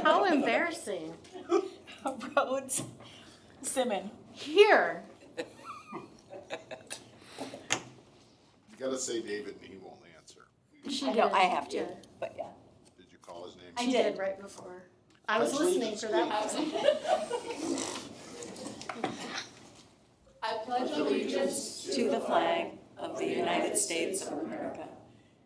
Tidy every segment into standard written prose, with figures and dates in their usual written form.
How embarrassing. Rhodes, Simmon. Here. You gotta say David and he won't answer. She I know, did, I have to, yeah. but yeah. Did you call his name? I She did. did right before. I was Pledge listening for that. I pledge allegiance To the flag of the United States of America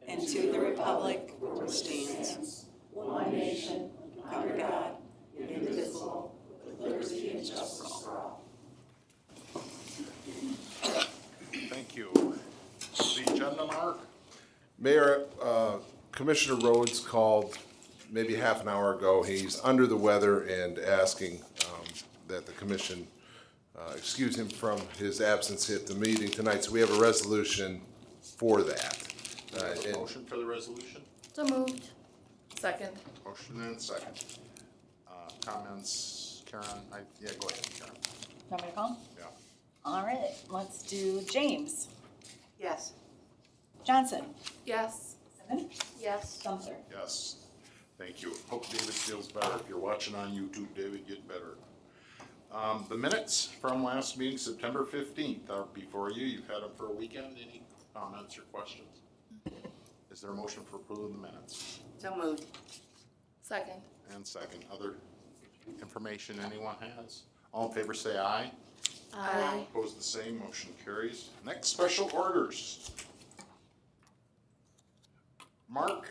and to the republic for which stands one nation under God, indivisible, with liberty and justice for all. Thank you. The agenda, Mark? Mayor, Commissioner Rhodes called maybe half an hour ago. He's under the weather and asking that the commission excuse him from his absence at the meeting tonight. So we have a resolution for that. And- Motion for the resolution? So moved. Second. Motion and second. Comments, Karen? Yeah, go ahead, Karen. Want me to call? Yeah. All right, let's do James. Yes. Johnson. Yes. Simmon. Yes. Sumser. Yes. Thank you. Hope David feels better. If you're watching on YouTube, David, get better. The minutes from last meeting, September 15th, are before you. You've had them for a weekend. Any comments or questions? Is there a motion for approval of the minutes? So moved. Second. And second, other information anyone has? All in favor say aye. Aye. Opposed, the same, motion carries. Next, special orders. Mark,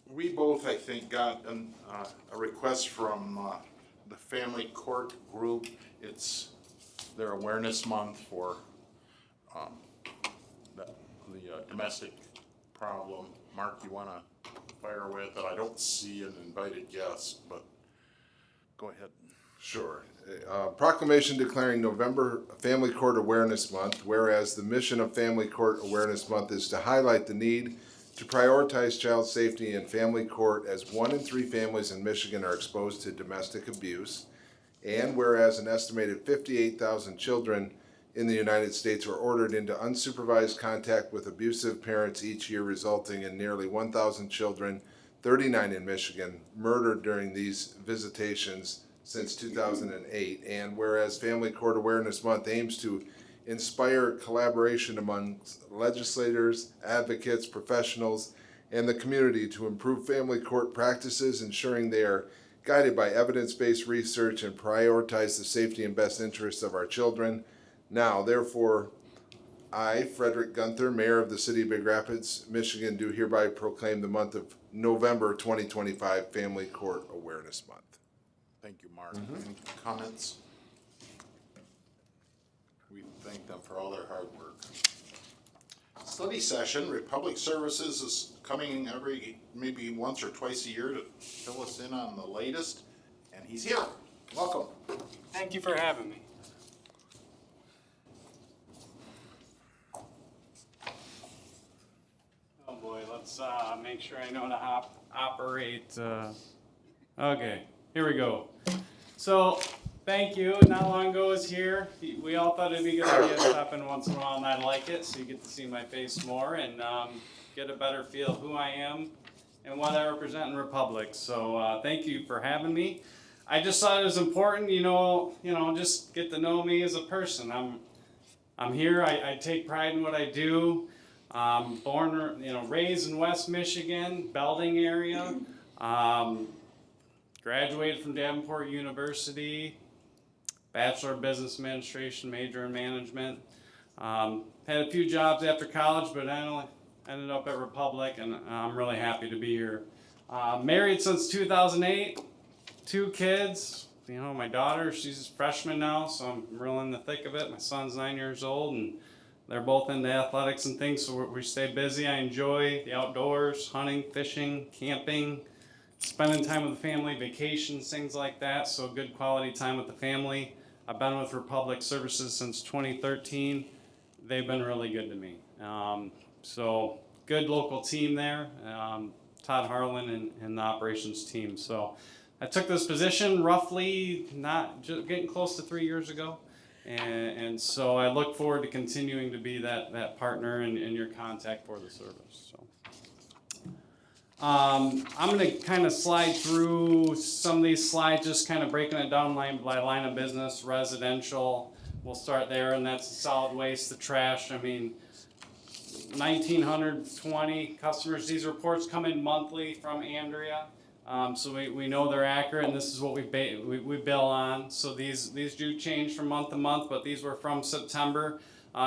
we both, I think, got a request from the Family Court Group. It's their awareness month for the domestic problem. Mark, you wanna fire away with it? I don't see an invited guest, but go ahead. Sure. Proclamation declaring November Family Court Awareness Month, whereas the mission of Family Court Awareness Month is to highlight the need to prioritize child safety in family court, as 1 in 3 families in Michigan are exposed to domestic abuse. And whereas an estimated 58,000 children in the United States are ordered into unsupervised contact with abusive parents each year, resulting in nearly 1,000 children, 39 in Michigan, murdered during these visitations since 2008. And whereas Family Court Awareness Month aims to inspire collaboration among legislators, advocates, professionals, and the community to improve family court practices, ensuring they are guided by evidence-based research and prioritize the safety and best interests of our children. Now, therefore, I, Frederick Gunther, Mayor of the City of Big Rapids, Michigan, do hereby proclaim the month of November 2025 Family Court Awareness Month. Thank you, Mark. Any comments? We thank them for all their hard work. Study session, Republic Services is coming maybe once or twice a year to fill us in on the latest, and he's here. Welcome. Thank you for having me. Oh boy, let's make sure I know how to operate. Okay, here we go. So, thank you. Not long ago I was here. We all thought it'd be a good idea to stop in once in a while, and I like it, so you get to see my face more and get a better feel of who I am and what I represent in Republic. So, thank you for having me. I just thought it was important, just get to know me as a person. I'm here. I take pride in what I do. Born, raised in West Michigan, Belding area. Graduated from Davenport University. Bachelor of Business Administration, major in management. Had a few jobs after college, but I ended up at Republic, and I'm really happy to be here. Married since 2008. 2 kids, my daughter, she's a freshman now, so I'm real in the thick of it. My son's 9 years old, and they're both into athletics and things, so we stay busy. I enjoy the outdoors, hunting, fishing, camping, spending time with the family, vacations, things like that, so good quality time with the family. I've been with Republic Services since 2013. They've been really good to me. So good local team there, Todd Harlan and the operations team. So I took this position roughly getting close to 3 years ago, and so I look forward to continuing to be that partner and your contact for the service. So I'm gonna kind of slide through some of these slides, just kind of breaking it down line by line of business, residential. We'll start there, and that's the solid waste, the trash. I mean, 1,920 customers. These reports come in monthly from Andrea. So we know they're accurate, and this is what we bill on. So these do change from month to month, but these were from September.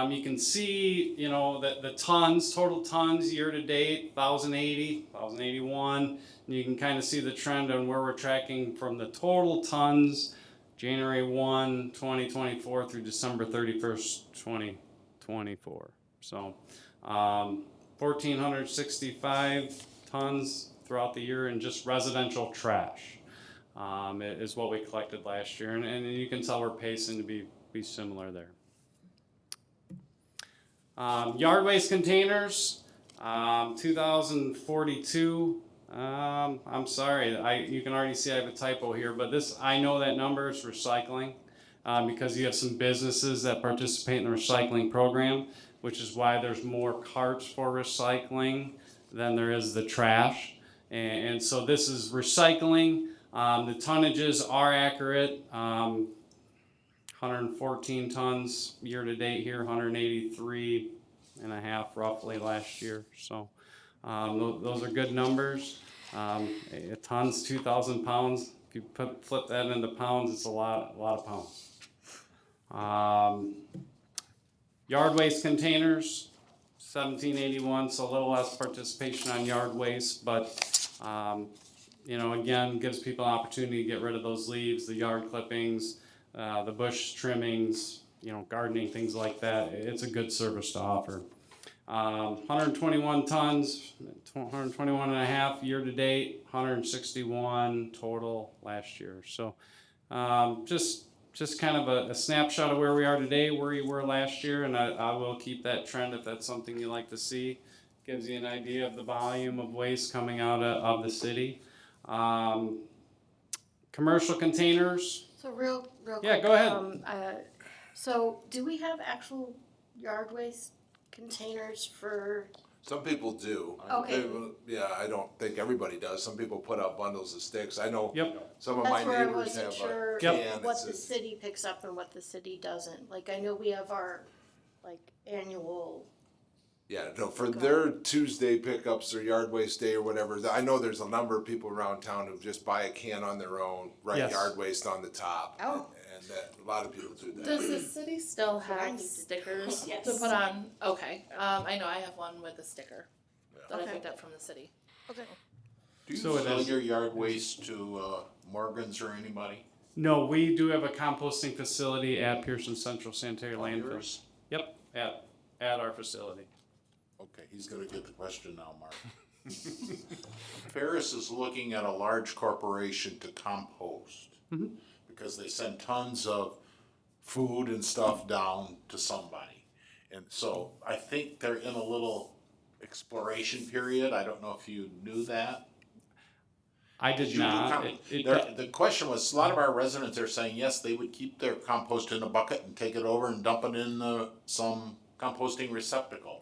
You can see, you know, that the tons, total tons year to date, 1,080, 1,081. And you can kind of see the trend on where we're tracking from the total tons, January 1, 2024 through December 31st, 2024. So 1,465 tons throughout the year in just residential trash is what we collected last year. And you can tell we're pacing to be similar there. Yard waste containers, 2,042. I'm sorry, you can already see I have a typo here, but I know that number is recycling because you have some businesses that participate in the recycling program, which is why there's more carts for recycling than there is the trash. And so this is recycling. The tonnages are accurate. 114 tons year to date here, 183 and a half roughly last year. So those are good numbers. A ton's 2,000 pounds. If you flip that into pounds, it's a lot of pounds. Yard waste containers, 1,781, so a little less participation on yard waste, but you know, again, gives people an opportunity to get rid of those leaves, the yard clippings, the bush trimmings, you know, gardening, things like that. It's a good service to offer. 121 tons, 121 and a half year to date, 161 total last year. So just kind of a snapshot of where we are today, where you were last year, and I will keep that trend if that's something you like to see. Gives you an idea of the volume of waste coming out of the city. Commercial containers. So real Yeah, quick. go ahead. So do we have actual yard waste containers for? Some people do. Okay. Yeah, I don't think everybody does. Some people put out bundles of sticks. I know Yep. some of my That's where I neighbors wasn't have sure a Yep. can that what the says, city picks up and what the city doesn't. Like, I know we have our, like, annual, yeah, no, for Okay. their Tuesday pickups or yard waste day or whatever, I know there's a number of people around town who just buy a can on their own, write Yes. yard waste on the top. Oh. And that, a lot of people do that. Does the city still I have need to- stickers Yes. to put on? Okay, I know I have one with a sticker that I Okay. picked up from the city. okay. Do you So it sell is- your yard waste to Morgan's or anybody? No, we do have a composting facility at Pearson Central Sanitary Landfill. Yours? Yep, at our facility. Okay, he's gonna get the question now, Mark. Ferris is looking at a large corporation to compost. Because they send tons of food and stuff down to somebody. And so I think they're in a little exploration period. I don't know if you knew that. I did You do not. the question was, a lot of our residents are saying, yes, they would keep their compost in a bucket and take it over and dump it in some composting receptacle.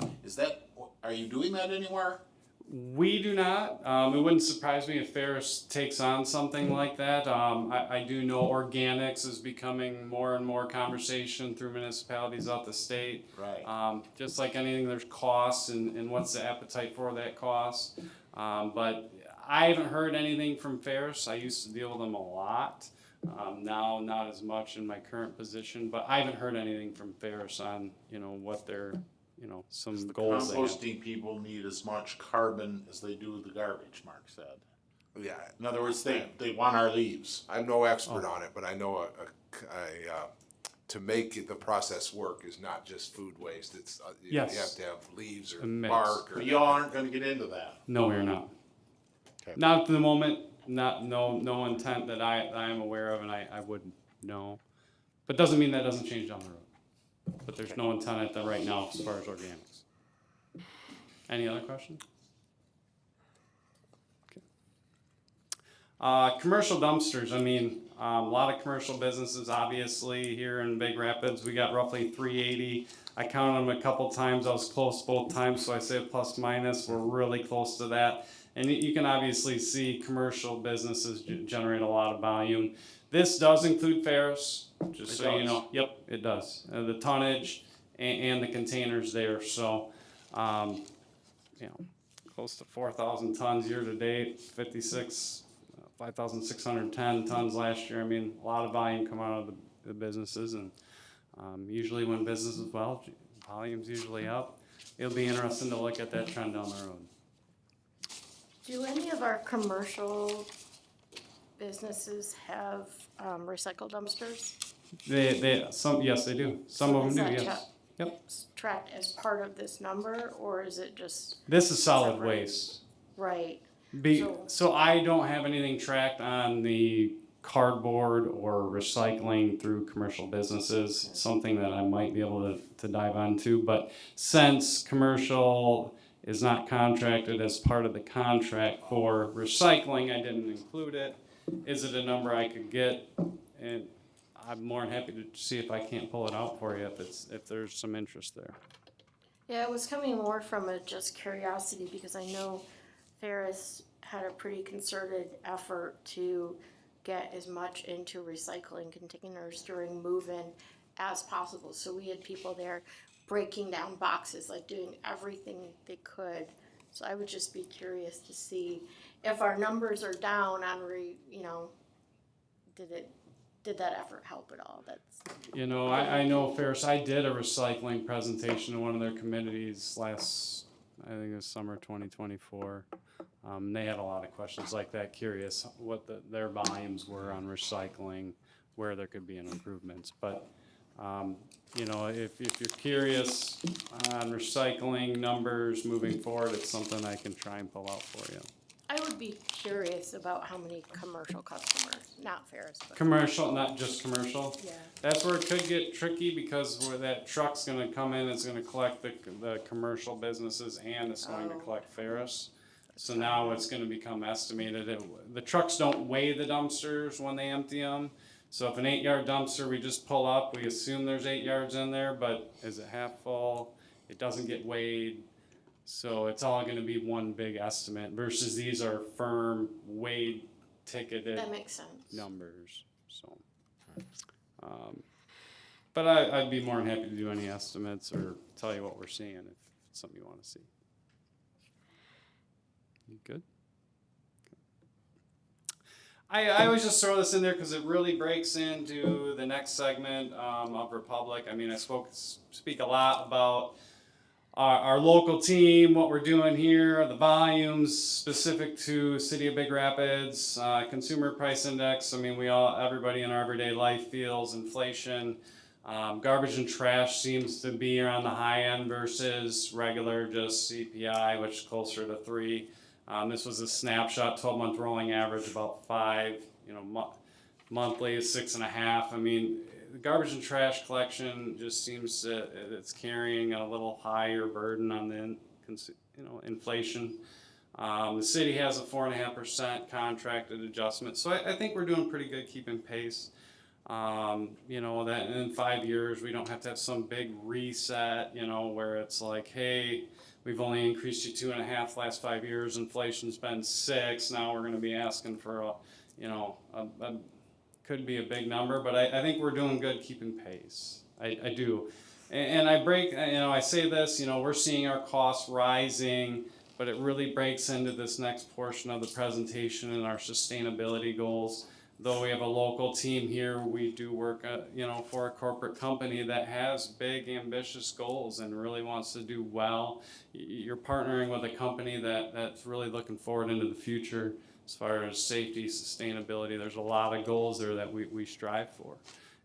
Are you doing that anywhere? We do not. It wouldn't surprise me if Ferris takes on something like that. I do know organics is becoming more and more conversation through municipalities out the state. Right. Just like anything, there's costs and what's the appetite for that cost. But I haven't heard anything from Ferris. I used to deal with them a lot. Now not as much in my current position, but I haven't heard anything from Ferris on, you know, what their, you know, some goals they have. Composting people need as much carbon as they do the garbage, Mark said. Yeah, In other words, they want our leaves. I'm no expert on it, but I know to make the process work is not just food waste. It's you Yes. have to have leaves or A mix. bark or. But y'all aren't gonna get into that. No, we're not. Okay. Not at the moment. No intent that I am aware of, and I wouldn't know. But doesn't mean that doesn't change down the road. But there's no intent at the right now as far as organics. Any other questions? Okay. Commercial dumpsters. I mean, a lot of commercial businesses, obviously, here in Big Rapids. We got roughly 380. I counted them a couple times. I was close both times, so I say plus minus. We're really close to that. And you can obviously see commercial businesses generate a lot of volume. This does include Ferris, just It so you does. know. Yep, it does. The tonnage and the containers there, so, close to 4,000 tons year to date, 5,610 tons last year. I mean, a lot of volume come out of the businesses, and usually when business is well, volume's usually up. It'll be interesting to look at that trend down the road. Do any of our commercial businesses have recycle dumpsters? Yes, they do. Some of them do, Is that yes. Yep. tracked as part of this number, or is it just, This is solid Separate. waste. right? So I don't have anything tracked on the cardboard or recycling through commercial businesses, something that I might be able to dive onto. But since commercial is not contracted as part of the contract for recycling, I didn't include it. Is it a number I could get? And I'm more than happy to see if I can't pull it out for you if there's some interest there. Yeah, it was coming more from a just curiosity, because I know Ferris had a pretty concerted effort to get as much into recycling containers during move-in as possible. So we had people there breaking down boxes, like doing everything they could. So I would just be curious to see if our numbers are down on did that effort help at all? I know Ferris, I did a recycling presentation in one of their committees I think it was summer 2024. They had a lot of questions like that, curious what their volumes were on recycling, where there could be improvements. But, if you're curious on recycling numbers moving forward, it's something I can try and pull out for you. I would be curious about how many commercial customers, not Ferris, but. Commercial, not just commercial. Yeah. That's where it could get tricky, because where that truck's gonna come in, it's gonna collect the commercial businesses and it's going to Oh. collect Ferris. So now it's gonna become estimated. The trucks don't weigh the dumpsters when they empty them. So if an 8-yard dumpster we just pull up, we assume there's 8 yards in there, but is it half full? It doesn't get weighed. So it's all gonna be one big estimate versus these are firm, weighed, ticketed That makes sense. numbers, so. But I'd be more than happy to do any estimates or tell you what we're seeing if it's something you wanna see. You good? I always just throw this in there because it really breaks into the next segment of Republic. I mean, I speak a lot about our local team, what we're doing here, the volumes specific to City of Big Rapids, consumer price index. I mean, everybody in our everyday life feels inflation. Garbage and trash seems to be around the high end versus regular just CPI, which is closer to 3. This was a snapshot, 12-month rolling average, about 5. Monthly is 6.5. I mean, the garbage and trash collection just seems it's carrying a little higher burden on the inflation. The city has a 4.5% contracted adjustment, so I think we're doing pretty good keeping pace. That in 5 years we don't have to have some big reset, where it's like, hey, we've only increased you 2.5 last 5 years. Inflation's been 6. Now we're going to be asking for could be a big number, but I think we're doing good keeping pace. I do, and I say this. We're seeing our costs rising, but it really breaks into this next portion of the presentation and our sustainability goals. Though we have a local team here, we do work, for a corporate company that has big, ambitious goals and really wants to do well. You're partnering with a company that's really looking forward into the future as far as safety, sustainability. There's a lot of goals there that we strive for.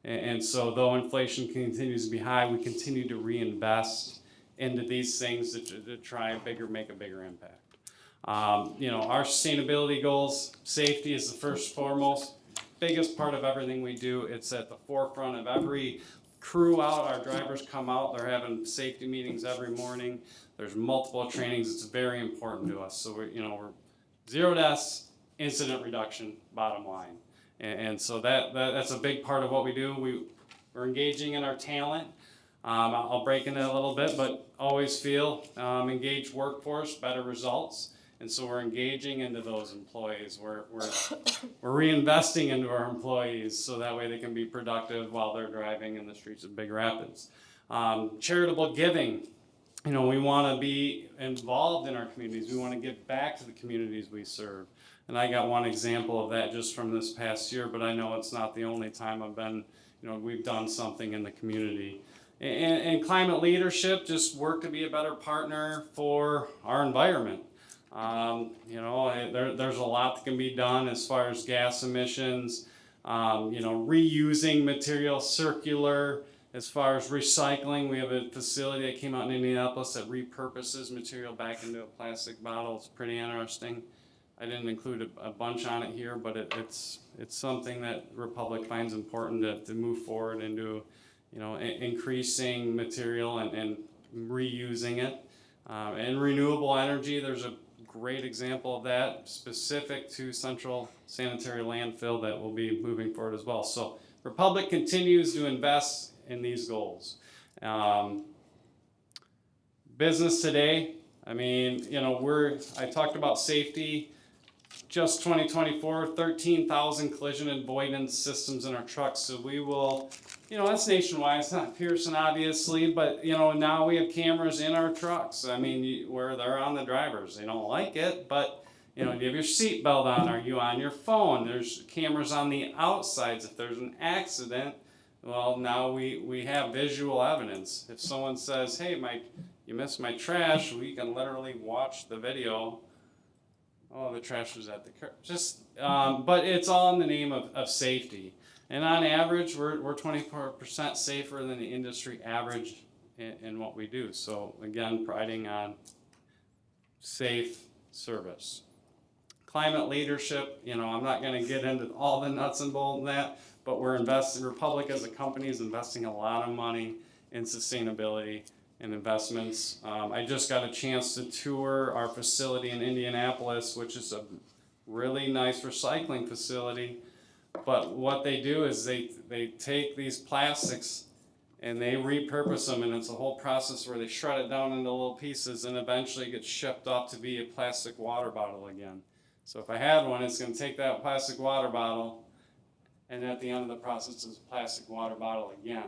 And so though inflation continues to be high, we continue to reinvest into these things to try make a bigger impact. Our sustainability goals, safety is the first foremost. Biggest part of everything we do. It's at the forefront of every crew out. Our drivers come out. They're having safety meetings every morning. There's multiple trainings. It's very important to us. So we're zero deaths, incident reduction, bottom line. And so that's a big part of what we do. We're engaging in our talent. I'll break into it a little bit, but always feel engaged workforce, better results. And so we're engaging into those employees. We're reinvesting into our employees so that way they can be productive while they're driving in the streets of Big Rapids. Charitable giving. You know, we want to be involved in our communities. We want to give back to the communities we serve. And I got one example of that just from this past year, but I know it's not the only time I've been, you know, we've done something in the community. And climate leadership, just work to be a better partner for our environment. You know, there's a lot that can be done as far as gas emissions, you know, reusing material, circular. As far as recycling, we have a facility that came out in Indianapolis that repurposes material back into a plastic bottle. It's pretty interesting. I didn't include a bunch on it here, but it's something that Republic finds important to move forward into, you know, increasing material and reusing it. And renewable energy, there's a great example of that specific to Central Sanitary Landfill that will be moving forward as well. So Republic continues to invest in these goals. Business today, I mean, you know, I talked about safety. Just 2024, 13,000 collision avoidance systems in our trucks. So we will, you know, that's nationwide. It's not Pearson, obviously, but, you know, now we have cameras in our trucks. I mean, where they're on the drivers. They don't like it, but, you know, do you have your seatbelt on? Are you on your phone? There's cameras on the outsides. If there's an accident, well, now we have visual evidence. If someone says, hey, you missed my trash, we can literally watch the video. Oh, the trash was at the curb. But it's all in the name of safety. And on average, we're 24% safer than the industry average in what we do. So again, priding on safe service. Climate leadership, you know, I'm not going to get into all the nuts and bolts in that, but Republic as a company is investing a lot of money in sustainability and investments. I just got a chance to tour our facility in Indianapolis, which is a really nice recycling facility. But what they do is they take these plastics and they repurpose them, and it's a whole process where they shred it down into little pieces and eventually it gets shipped off to be a plastic water bottle again. So if I had one, it's going to take that plastic water bottle, and at the end of the process, it's a plastic water bottle again.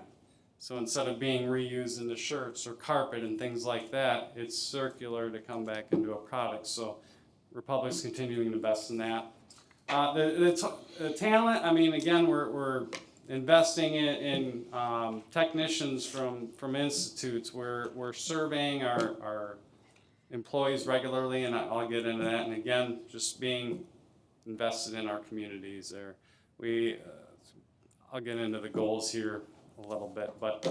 So instead of being reused into shirts or carpet and things like that, it's circular to come back into a product. So Republic's continuing to invest in that. The talent, I mean, again, we're investing in technicians from institutes. We're surveying our employees regularly, and I'll get into that. And again, just being invested in our communities there. I'll get into the goals here a little bit, but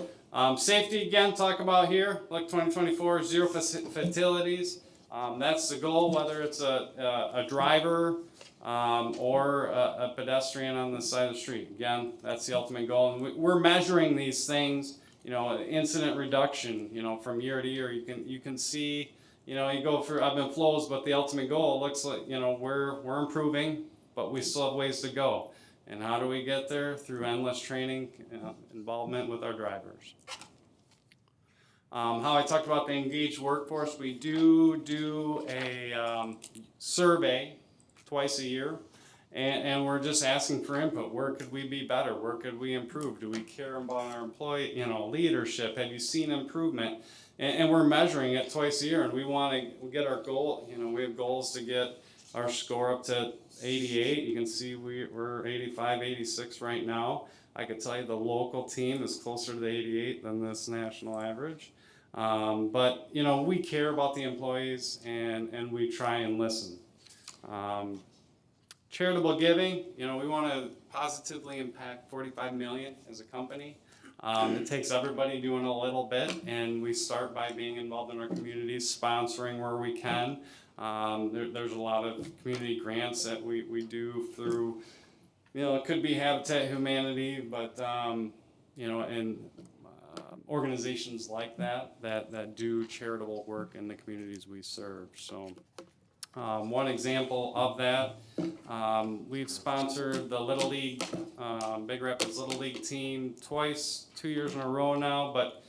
safety again, talk about here, like 2024, 0 fatalities. That's the goal, whether it's a driver or a pedestrian on the side of the street. Again, that's the ultimate goal, and we're measuring these things. You know, incident reduction. You know, from year to year, you can see. You know, you go through ebb and flows, but the ultimate goal looks like, you know, we're improving, but we still have ways to go. And how do we get there? Through endless training, involvement with our drivers. How I talked about the engaged workforce, we do a survey twice a year, and we're just asking for input. Where could we be better? Where could we improve? Do we care about our employee, you know, leadership? Have you seen improvement? And we're measuring it twice a year, and we want to get our goal. You know, we have goals to get our score up to 88. You can see we're 85, 86 right now. I could tell you the local team is closer to the 88 than this national average. But, you know, we care about the employees, and we try and listen. Charitable giving, you know, we want to positively impact 45 million as a company. It takes everybody doing a little bit, and we start by being involved in our communities, sponsoring where we can. There's a lot of community grants that we do through, you know, it could be Habitat Humanity, but, you know, and organizations like that do charitable work in the communities we serve. So one example of that, we've sponsored the Little League, Big Rapids Little League team twice, 2 years in a row now, but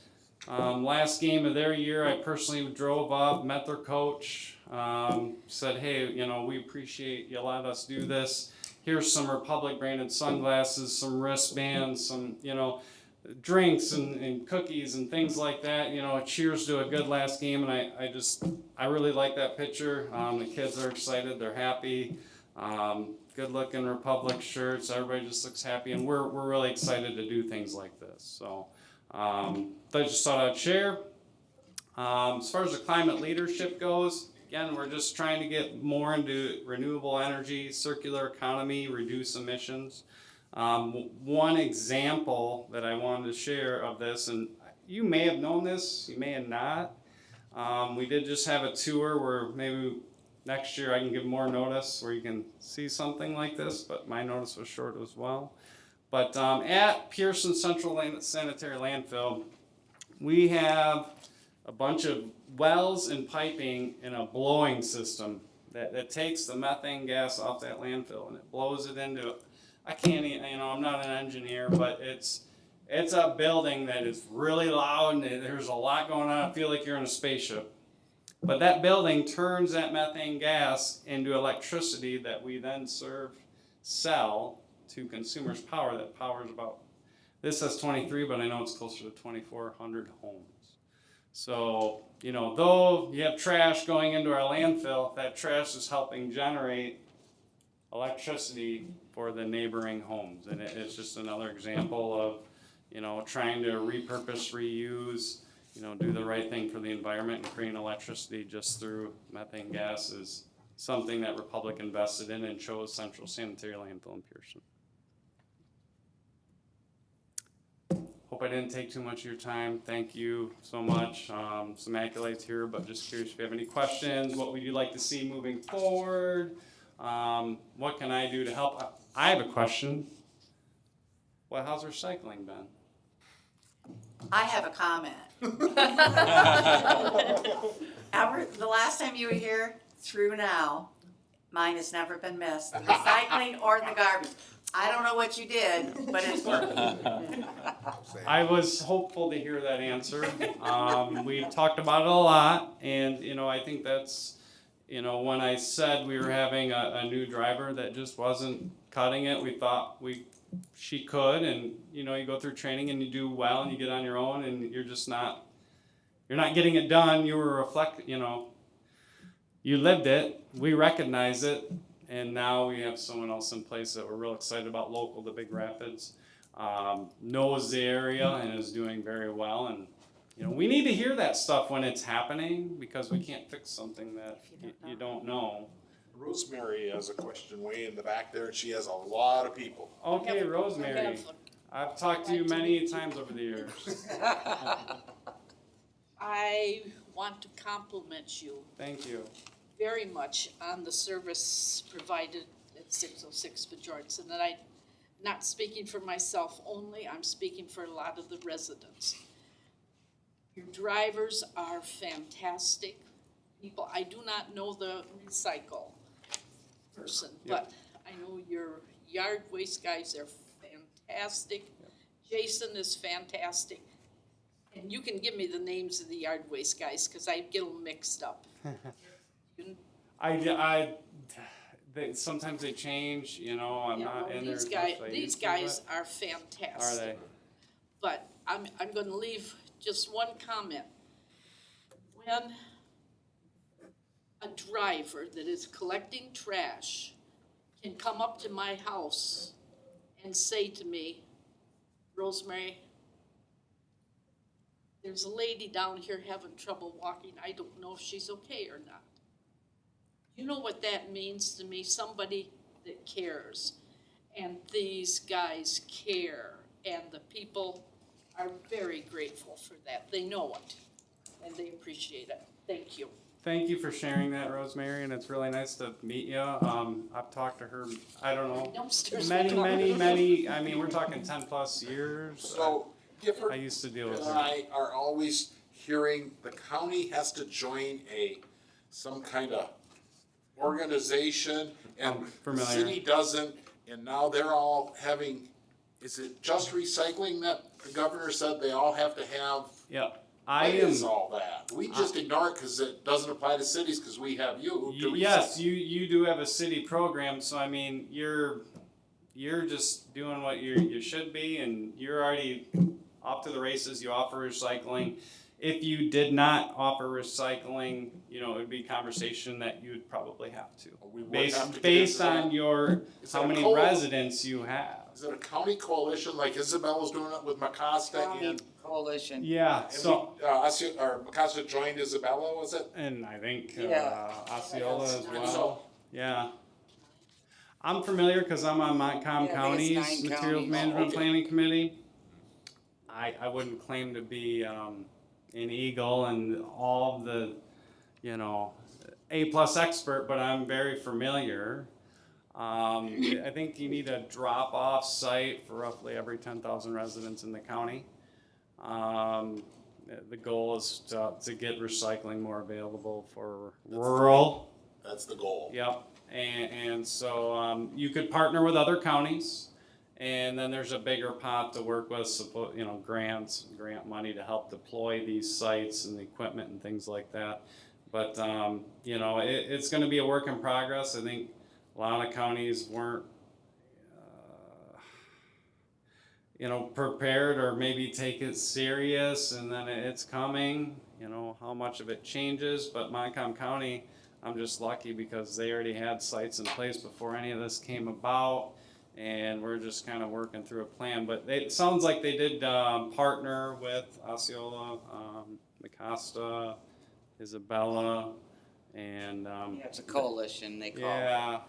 Last game of their year, I personally drove up, met their coach, said, hey, you know, we appreciate you let us do this. Here's some Republic branded sunglasses, some wristbands, some, you know, drinks and cookies and things like that. You know, cheers to a good last game. And I really like that picture. The kids are excited. They're happy. Good looking Republic shirts. Everybody just looks happy. And we're really excited to do things like this. So I just thought I'd share. As far as the climate leadership goes, again, we're just trying to get more into renewable energy, circular economy, reduce emissions. One example that I wanted to share of this, and you may have known this, you may have not. We did just have a tour where maybe next year I can give more notice where you can see something like this, but my notice was short as well. But at Pearson Central Sanitary Landfill, we have a bunch of wells and piping in a blowing system that takes the methane gas off that landfill and it blows it into, I can't, you know, I'm not an engineer, but it's a building that is really loud and there's a lot going on. I feel like you're in a spaceship. But that building turns that methane gas into electricity that we then sell to consumers' power that powers about, this says 23, but I know it's closer to 2,400 homes. So, you know, though you have trash going into our landfill, that trash is helping generate electricity for the neighboring homes. And it's just another example of, you know, trying to repurpose, reuse, you know, do the right thing for the environment and creating electricity just through methane gas is something that Republic invested in and chose Central Sanitary Landfill in Pearson. Hope I didn't take too much of your time. Thank you so much. Some accolades here, but just curious if you have any questions. What would you like to see moving forward? What can I do to help? I have a question. Well, how's recycling been? I have a comment. The last time you were here, through now, mine has never been missed. The recycling or the garbage. I don't know what you did, but it's working. I was hopeful to hear that answer. We talked about it a lot, and you know, I think that's, you know, when I said we were having a new driver that just wasn't cutting it, we thought she could, and you know, you go through training and you do well, and you get on your own, and you're not getting it done. You were you know, you lived it. We recognize it. And now we have someone else in place that we're real excited about, local to Big Rapids, knows the area and is doing very well. And, you know, we need to hear that stuff when it's happening because we can't fix something that you don't know. Rosemary has a question way in the back there, and she has a lot of people. Okay, Rosemary, I've talked to you many times over the years. I want to compliment you Thank you. very much on the service provided at 606 Bjornson. And I'm not speaking for myself only, I'm speaking for a lot of the residents. Your drivers are fantastic people. I do not know the recycle person, but I know your yard waste guys are fantastic. Jason is fantastic. And you can give me the names of the yard waste guys, because I get them mixed up. Sometimes they change, you know, I'm Yeah, not well, in there. these guys are fantastic. Are they? But I'm gonna leave just one comment. When a driver that is collecting trash can come up to my house and say to me, Rosemary, there's a lady down here having trouble walking, I don't know if she's okay or not. You know what that means to me? Somebody that cares. And these guys care. And the people are very grateful for that. They know it. And they appreciate it. Thank you. Thank you for sharing that, Rosemary, and it's really nice to meet you. I've talked to her, I don't know, Dumpsters. many, I mean, we're talking 10 plus years. So Gifford I used to deal with and her. I are always hearing the county has to join some kind of organization, and the Familiar. city doesn't, and now they're all having, is it just recycling that the governor said they all have to have? Yeah, I What is am. all that? We just ignore it because it doesn't apply to cities because we have you. Teresa. Yes, you do have a city program, so I mean, you're just doing what you should be, and you're already off to the races. You offer recycling. If you did not offer recycling, it would be conversation that you would probably have to. We would have to Based get based into on that. your, Is how it a many co-op? residents you have. Is it a county coalition like Isabella's doing it with Macasta County and? coalition. Yeah, And so, Macasta joined Isabella, was it? and I think, Yeah. Osceola as And well, so, yeah. I'm familiar because I'm on Montcalm Yeah, I think it's County's 9 Materials counties. Management Okay. Planning Committee. I wouldn't claim to be, an eagle and all of the, A+ expert, but I'm very familiar. I think you need a drop-off site for roughly every 10,000 residents in the county. The goal is to get recycling more available for rural. that's the goal. Yep, and so you could partner with other counties, and then there's a bigger pot to work with, grant money to help deploy these sites and the equipment and things like that. But it's going to be a work in progress. I think a lot of counties weren't prepared or maybe take it serious, and then it's coming, how much of it changes, but Montcalm County, I'm just lucky because they already had sites in place before any of this came about, and we're just kind of working through a plan, but it sounds like they did partner with Osceola, Macasta, Isabella, and Yeah, it's a coalition, they call it. yeah,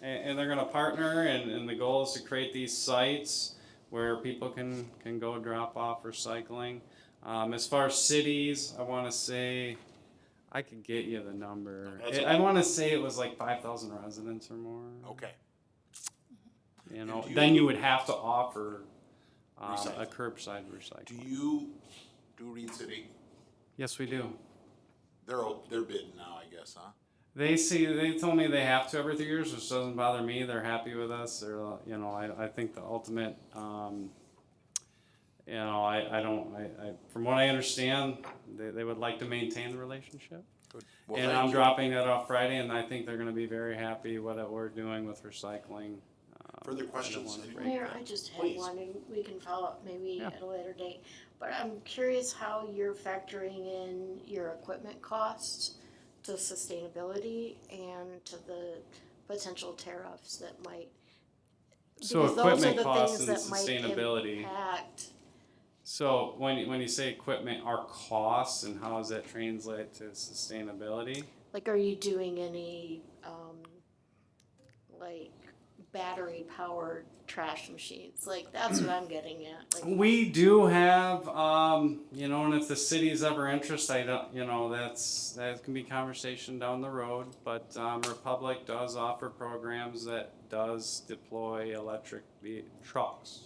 and they're gonna partner, and the goal is to create these sites where people can go drop off recycling. As far as cities, I wanna say, I could get you the number. That's I wanna say it was like 5,000 residents or more. Okay. You And know, do you- then you would have to offer a Recycling. curbside Do recycling. you do Reed City? Yes, we do. They're bidding now, I guess, huh? They told me they have to every 3 years, which doesn't bother me. They're happy with us. They're, I think the ultimate, from what I understand, they would like to maintain the relationship. Well, And thank I'm you. dropping that off Friday, and I think they're gonna be very happy with what we're doing with recycling. Further I don't questions? wanna break Mayor, that. I just had Please. one, and we can follow up maybe Yeah. at a later date. But I'm curious how you're factoring in your equipment costs to sustainability and to the potential tariffs that might. So because those are equipment the costs things and that might sustainability. impact. So when you say equipment, our costs, and how does that translate to sustainability? Like, are you doing any, like, battery-powered trash machines? Like, that's what I'm getting at. Like, We do have, and if the city's ever interested, I don't, that can be conversation down the road. But Republic does offer programs that does deploy electric trucks.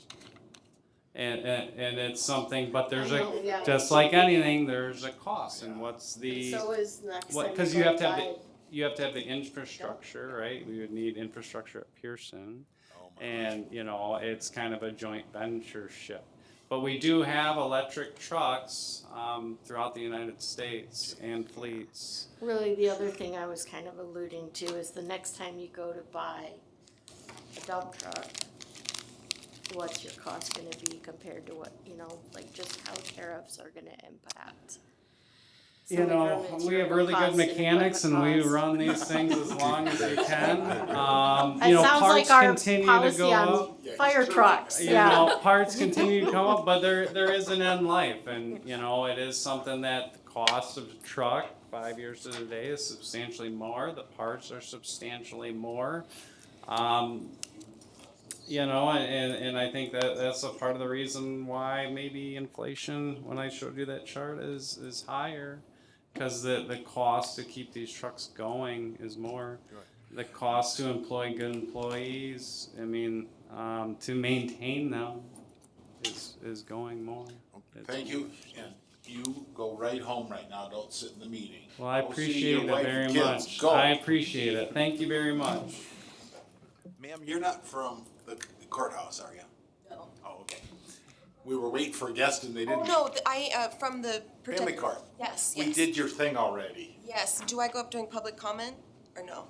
And it's something, but there's I know, yeah. just like anything, there's a cost, and what's the. so is next What, time because go you have to have buy- you have to have the infrastructure, right? We would need infrastructure at Pearson, Oh, my and it's kind of a joint ventureship. But we do have electric trucks throughout the United States and fleets. Really, the other thing I was kind of alluding to is the next time you go to buy a dump truck, what's your cost gonna be compared to what, like just how tariffs are gonna impact? some of your We have really material good costs and mechanics, and equipment we costs. run these things as long as we can. It sounds Parts like our continue to policy go up. on fire trucks, You yeah. know, parts continue to come up, but there is an end life, and it is something that the cost of a truck 5 years to the day is substantially more. The parts are substantially more. And I think that's a part of the reason why maybe inflation, when I showed you that chart, is higher, because the cost to keep these trucks going is more. The cost to employ good employees, to maintain them is going more. Thank you, and you go right home right now, don't sit in the meeting. Well, I Go see appreciate your it wife very and kids. much. Go. I appreciate it. Thank you very much. Ma'am, you're not from the courthouse, are you? No. Oh, okay. We were waiting for a guest and they Oh, didn't. no, from the. Family court. Yes, We yes. did your thing already. Yes, do I go up doing public comment, or no?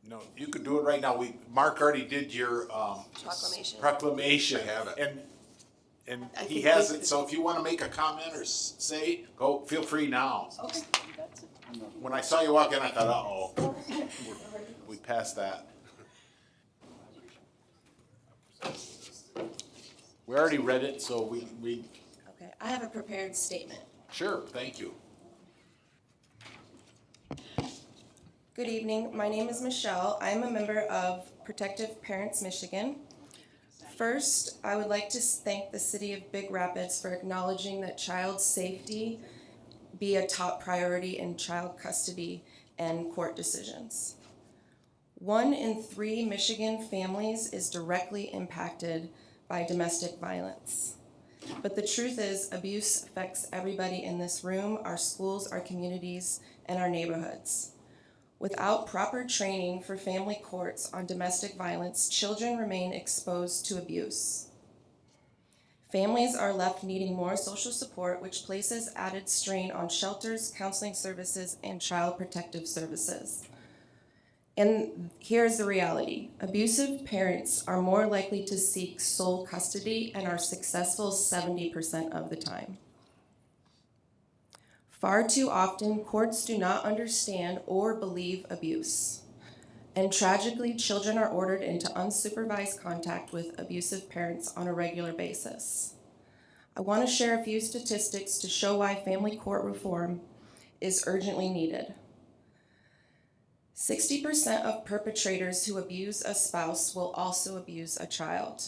No, you could do it right now. Mark already did your, Proclamation. proclamation. I have it. And I he think has we it, so if you wanna make a comment or say, go, feel free now. Okay, that's it. When I saw you walk in, I thought, uh-oh, we passed that. We already read it, so we, Okay, I have a prepared statement. sure, thank you. Good evening, my name is Michelle. I am a member of Protective Parents Michigan. First, I would like to thank the city of Big Rapids for acknowledging that child safety be a top priority in child custody and court decisions. 1 in 3 Michigan families is directly impacted by domestic violence. But the truth is, abuse affects everybody in this room, our schools, our communities, and our neighborhoods. Without proper training for family courts on domestic violence, children remain exposed to abuse. Families are left needing more social support, which places added strain on shelters, counseling services, and child protective services. And here's the reality. Abusive parents are more likely to seek sole custody and are successful 70% of the time. Far too often, courts do not understand or believe abuse. And tragically, children are ordered into unsupervised contact with abusive parents on a regular basis. I want to share a few statistics to show why family court reform is urgently needed. 60% of perpetrators who abuse a spouse will also abuse a child.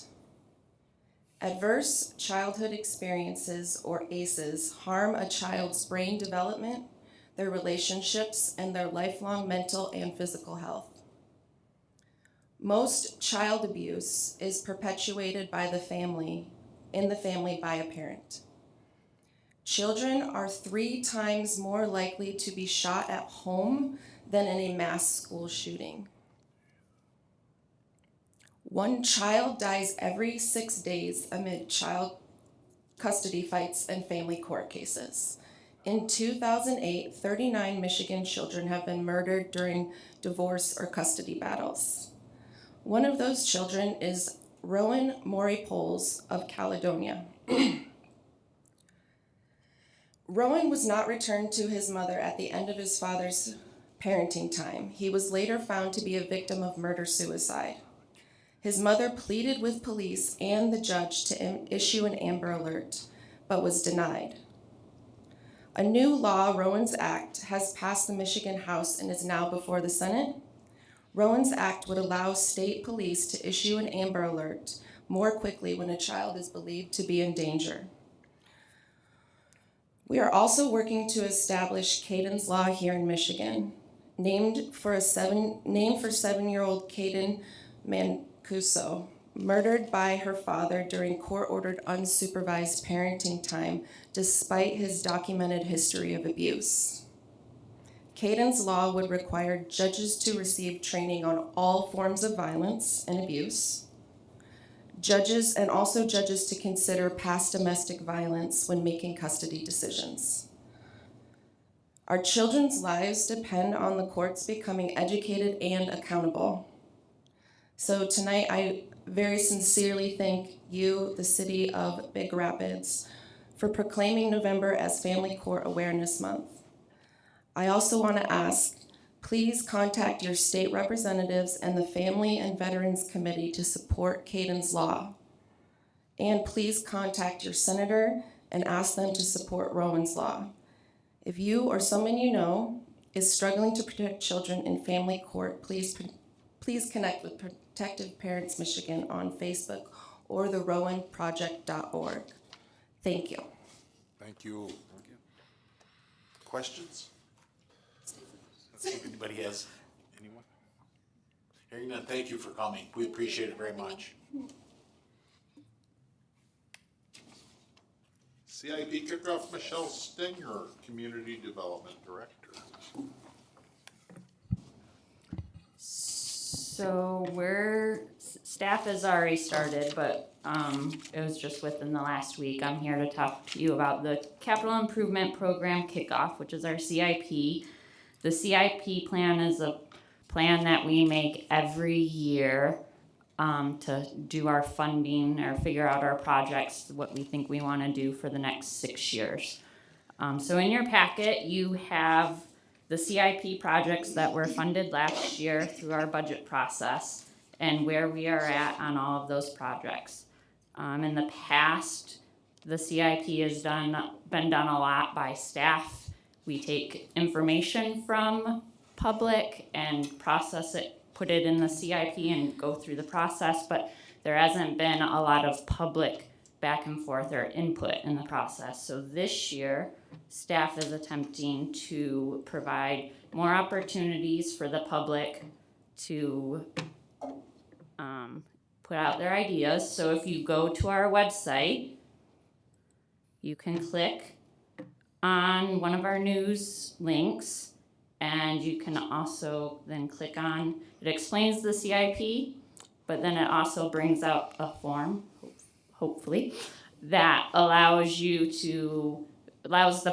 Adverse childhood experiences, or ACEs, harm a child's brain development, their relationships, and their lifelong mental and physical health. Most child abuse is perpetuated by the family, in the family by a parent. Children are 3 times more likely to be shot at home than in a mass school shooting. 1 child dies every 6 days amid child custody fights and family court cases. In 2008, 39 Michigan children have been murdered during divorce or custody battles. One of those children is Rowan Maury Poles of Caledonia. Rowan was not returned to his mother at the end of his father's parenting time. He was later found to be a victim of murder-suicide. His mother pleaded with police and the judge to issue an Amber Alert, but was denied. A new law, Rowan's Act, has passed the Michigan House and is now before the Senate. Rowan's Act would allow state police to issue an Amber Alert more quickly when a child is believed to be in danger. We are also working to establish Caden's Law here in Michigan, named for 7-year-old Caden Mancuso, murdered by her father during court-ordered unsupervised parenting time despite his documented history of abuse. Caden's Law would require judges to receive training on all forms of violence and abuse, judges to consider past domestic violence when making custody decisions. Our children's lives depend on the courts becoming educated and accountable. So tonight, I very sincerely thank you, the City of Big Rapids, for proclaiming November as Family Court Awareness Month. I also want to ask, please contact your state representatives and the Family and Veterans Committee to support Caden's Law. And please contact your senator and ask them to support Rowan's Law. If you or someone you know is struggling to protect children in family court, please connect with Protective Parents Michigan on Facebook or the rowanproject.org. Thank you. Thank you. Questions? Let's see if anybody has anyone. Hearing none, thank you for coming. We appreciate it very much. CIP kickoff, Michelle Stenger, Community Development Director. So we're staff has already started, but it was just within the last week. I'm here to talk to you about the Capital Improvement Program Kickoff, which is our CIP. The CIP plan is a plan that we make every year to do our funding or figure out our projects, what we think we want to do for the next 6 years. So in your packet, you have the CIP projects that were funded last year through our budget process and where we are at on all of those projects. In the past, the CIP has been done a lot by staff. We take information from public and process it, put it in the CIP and go through the process, but there hasn't been a lot of public back and forth or input in the process. So this year, staff is attempting to provide more opportunities for the public to put out their ideas. So if you go to our website, you can click on one of our news links, and you can also then click on, it explains the CIP, but then it also brings out a form, hopefully, that allows the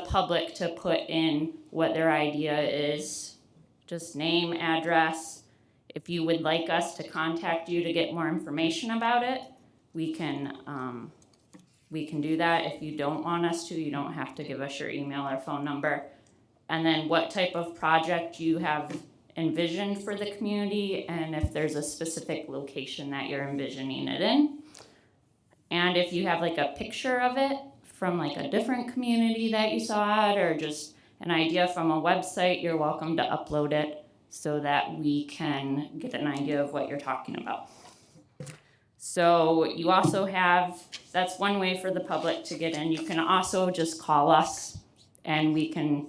public to put in what their idea is, just name, address. If you would like us to contact you to get more information about it, we can do that. If you don't want us to, you don't have to give us your email or phone number. And then what type of project you have envisioned for the community, and if there's a specific location that you're envisioning it in. And if you have like a picture of it from like a different community that you saw it, or just an idea from a website, you're welcome to upload it so that we can get an idea of what you're talking about. So you also have, that's one way for the public to get in. You can also just call us, and we can,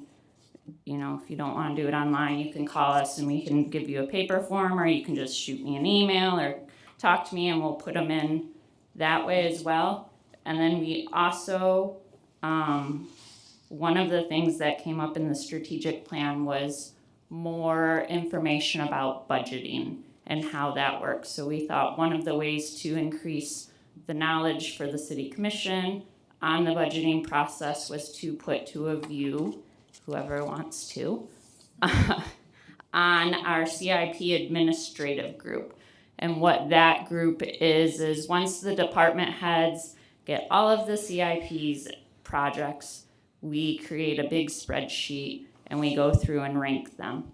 if you don't want to do it online, you can call us and we can give you a paper form, or you can just shoot me an email or talk to me and we'll put them in that way as well. And then we also, one of the things that came up in the strategic plan was more information about budgeting and how that works. So we thought one of the ways to increase the knowledge for the city commission on the budgeting process was to put to a view, whoever wants to, on our CIP administrative group. And what that group is once the department heads get all of the CIP's projects, we create a big spreadsheet and we go through and rank them.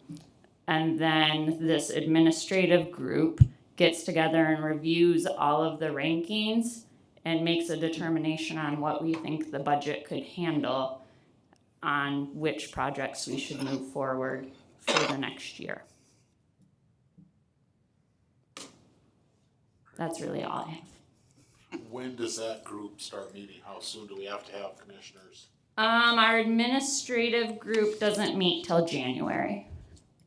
And then this administrative group gets together and reviews all of the rankings and makes a determination on what we think the budget could handle on which projects we should move forward for the next year. That's really all I have. When does that group start meeting? How soon do we have to have commissioners? Our administrative group doesn't meet till January,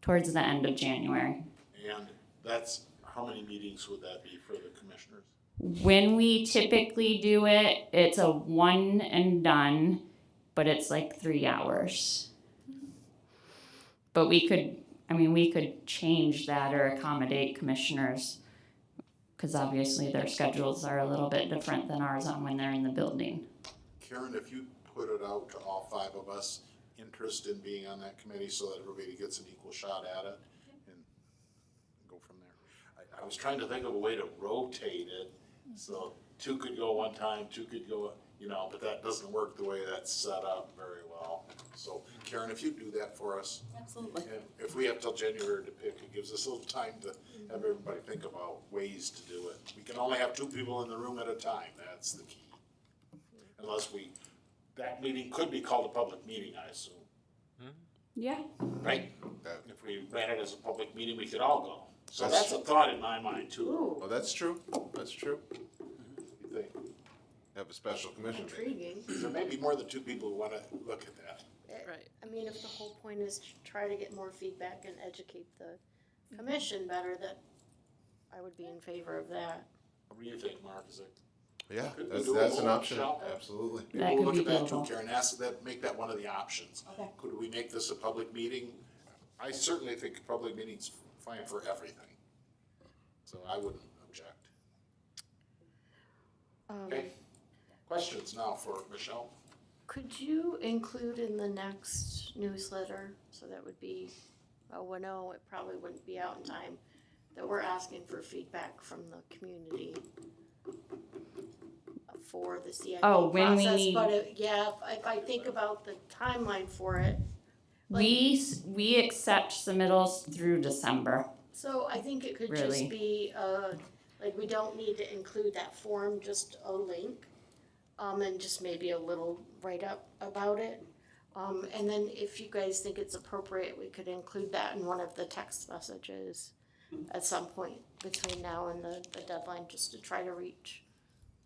towards the end of January. And that's, how many meetings would that be for the commissioners? When we typically do it, it's a one and done, but it's like 3 hours. But we could change that or accommodate commissioners, because obviously their schedules are a little bit different than ours on when they're in the building. Karen, if you put it out to all 5 of us, interest in being on that committee so that everybody gets an equal shot at it, and go from there. I was trying to think of a way to rotate it, so 2 could go one time, 2 could go, but that doesn't work the way that's set up very well. So Karen, if you do that for us. Absolutely. And if we have till January to pick, it gives us a little time to have everybody think about ways to do it. We can only have 2 people in the room at a time, that's the key. Unless that meeting could be called a public meeting, I assume, Yeah. right? If we ran it as a public meeting, we could all go. So that's a thought in my mind too. Well, that's true. That's true. You think? Have a special commission meeting. Intriguing. There may be more than 2 people who wanna look at that. Right. I mean, if the whole point is to try to get more feedback and educate the commission better, that I would be in favor of that. What do you think, Mark? Is it? Yeah, Could we that's do an a option. workshop? Absolutely. That We'll could look be at that too, doable. Karen, make that one of the options. Okay. Could we make this a public meeting? I certainly think a public meeting's fine for everything. So I wouldn't object. Okay. Questions now for Michelle? Could you include in the next newsletter, so that would be, no, it probably wouldn't be out in time, that we're asking for feedback from the community for the CIP Oh, when we process, need- but if I think about the timeline for it, We accept submittals through December. so I think it could Really? just be, like, we don't need to include that form, just a link, and just maybe a little write-up about it. And then if you guys think it's appropriate, we could include that in one of the text messages at some point between now and the deadline, just to try to reach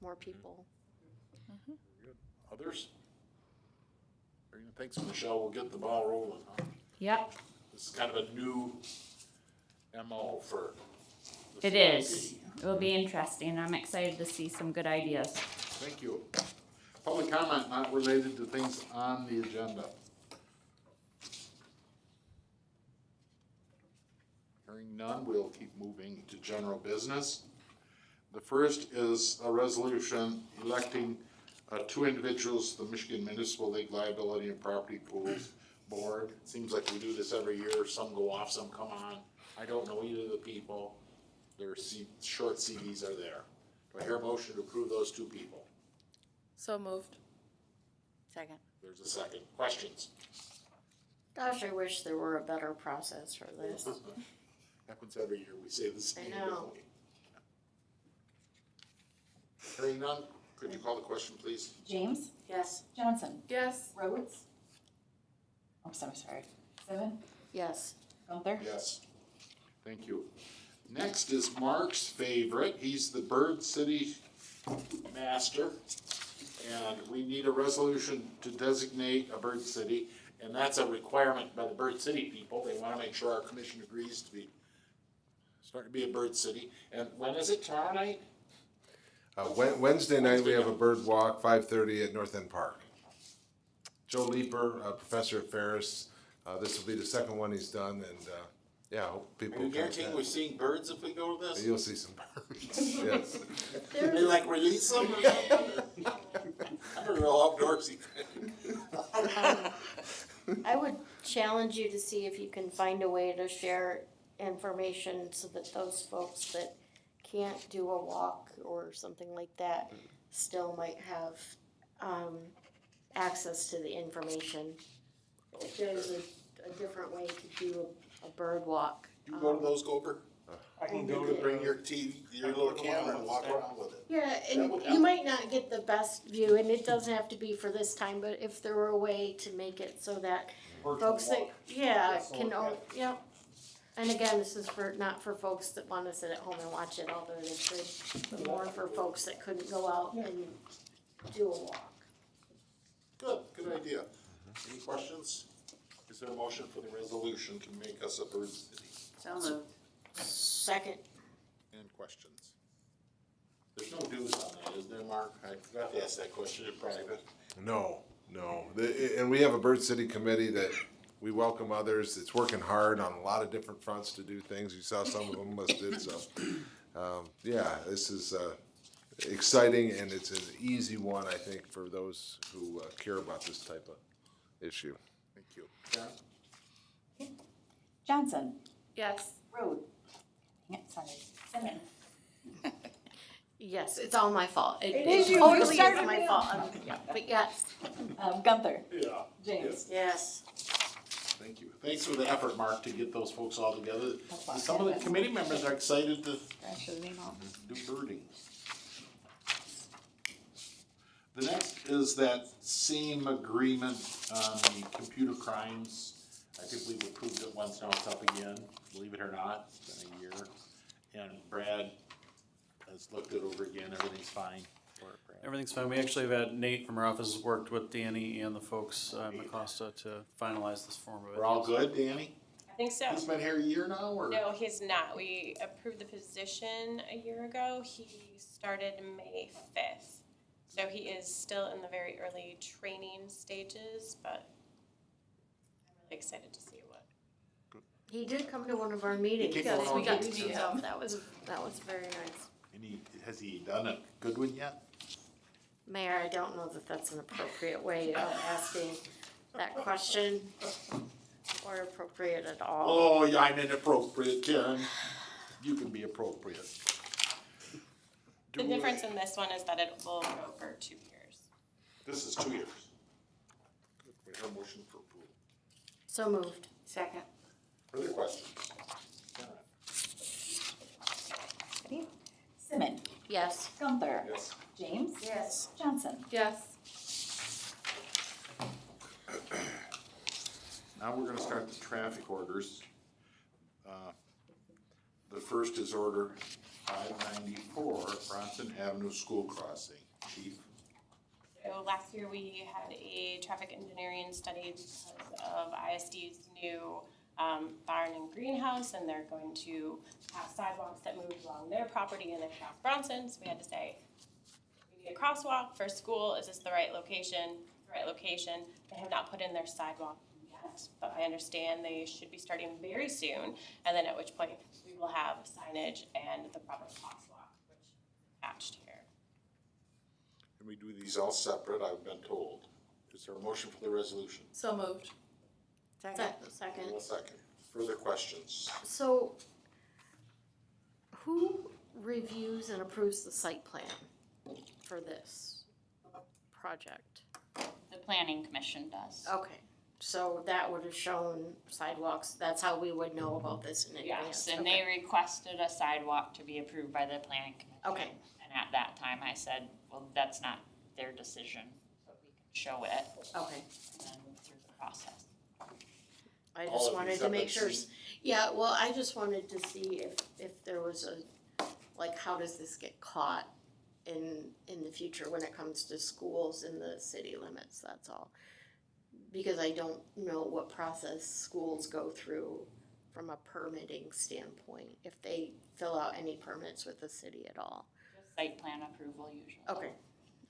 more people. Others? Very good. Thanks, Michelle. We'll get the ball rolling, huh? Yep, This is kind of a new MO for the it CIP. is. It will be interesting. I'm excited to see some good ideas. Thank you. Public comment not related to things on the agenda. Hearing none, we'll keep moving to general business. The first is a resolution electing two individuals to the Michigan Municipal League Liability and Property Pools Board. Seems like we do this every year. Some go off, some come on. I don't know either of the people. Their short CVs are there. Do I hear a motion to approve those two people? So moved. Second. There's a second. Questions? Gosh, I wish there were a better process for this. Happens every year. We say the same. I know. don't we? Hearing none, could you call the question, please? James, Yes. Johnson, Yes. Rhodes. Oh, sorry. Seven, Yes. Gunther. Yes. Thank you. Next is Mark's favorite. He's the Bird City master. And we need a resolution to designate a bird city. And that's a requirement by the Bird City people. They want to make sure our commission agrees to be, starting to be a bird city. And when is it? Tomorrow night? Wednesday night, we have a bird walk, 5:30 at North End Park. Joe Leeper, a professor at Ferris, this will be the second one he's done, and, yeah, I hope Are people you can guaranteeing we're attend. seeing birds if we go to this? You'll see some birds, yes. They like release them or something? I'm a real outdoorsy. I would challenge you to see if you can find a way to share information so that those folks that can't do a walk or something like that still might have, access to the information. If there's a different way to do a bird walk. You go to those, Gober? I can go To to bring your TV, your little camera and walk around with it. Yeah, and you might not get the best view, and it doesn't have to be for this time, but if there were a way to make it so that folks that, can, yeah. And again, this is not for folks that wanna sit at home and watch it, although they could, but more for folks that couldn't go out and do a walk. Good idea. Any questions? Is there a motion for the resolution to make us a bird city? So moved. Second. And questions? There's no dues on that, is there, Mark? I forgot to ask that question in private. No. And we have a Bird City committee that we welcome others. It's working hard on a lot of different fronts to do things. You saw some of them listed, so, yeah, this is, exciting, and it's an easy one, I think, for those who care about this type of issue. Thank you. John? Johnson, Yes. Rhodes. Sorry, Seven. Yes, it's all my fault. It is you. You Totally is started my me fault. off. Yeah, but yes. Gunther, Yeah. James. Yes. Thank you. Thanks for the effort, Mark, to get those folks all together. That's Some of the awesome. committee members are excited to Scratch the name off. do birding. The next is that same agreement on the computer crimes. I think we've approved it once, now it's up again, believe it or not, it's been a year. And Brad has looked it over again, everything's fine for it, Brad. Everything's fine. We actually have had Nate from our office worked with Danny and the folks at Acosta to finalize this form of it. We're all good, Danny? I think so. He's been here a year now, or? No, he's not. We approved the position a year ago. He started May 5th. So he is still in the very early training stages, but I'm really excited to see what. He did come to one of our meetings. came Yes, to one we of our got to meetings. meet him. That was very nice. And has he done a good one yet? Mayor, I don't know that that's an appropriate way of asking that question, or appropriate at all. Oh, yeah, I'm inappropriate, Karen. You can be appropriate. The difference in this one is that it will go for 2 years. This is 2 years. Good. We have a motion for approval. So moved. Second. Further questions? Ready? Simmons, Yes. Gunther, Yes. James, Yes. Johnson. Yes. Now we're gonna start the traffic orders. The first is order 594, Bronson Avenue School Crossing. Chief? So last year we had a traffic engineering study because of ISD's new barn and greenhouse, and they're going to have sidewalks that move along their property and across Bronson. So we had to say, we need a crosswalk for school. Is this the right location? The right location. They have not put in their sidewalk yet, but I understand they should be starting very soon. And then at which point we will have signage and the proper crosswalk, which is attached here. Can we do these all separate? I've been told. Is there a motion for the resolution? So moved. Second. Second. A second. Further questions? So, who reviews and approves the site plan for this project? The planning commission does. Okay, so that would have shown sidewalks, that's how we would know about this in advance? Yes, and Okay. they requested a sidewalk to be approved by the planning commission. Okay. And at that time, I said, well, that's not their decision, but we can show it Okay, and then through the process. I All just of wanted these to have make been sure, seen? yeah, well, I just wanted to see if there was a, like, how does this get caught in the future when it comes to schools in the city limits, that's all. Because I don't know what process schools go through from a permitting standpoint, if they fill out any permits with the city at all. Just site plan approval usually. Okay,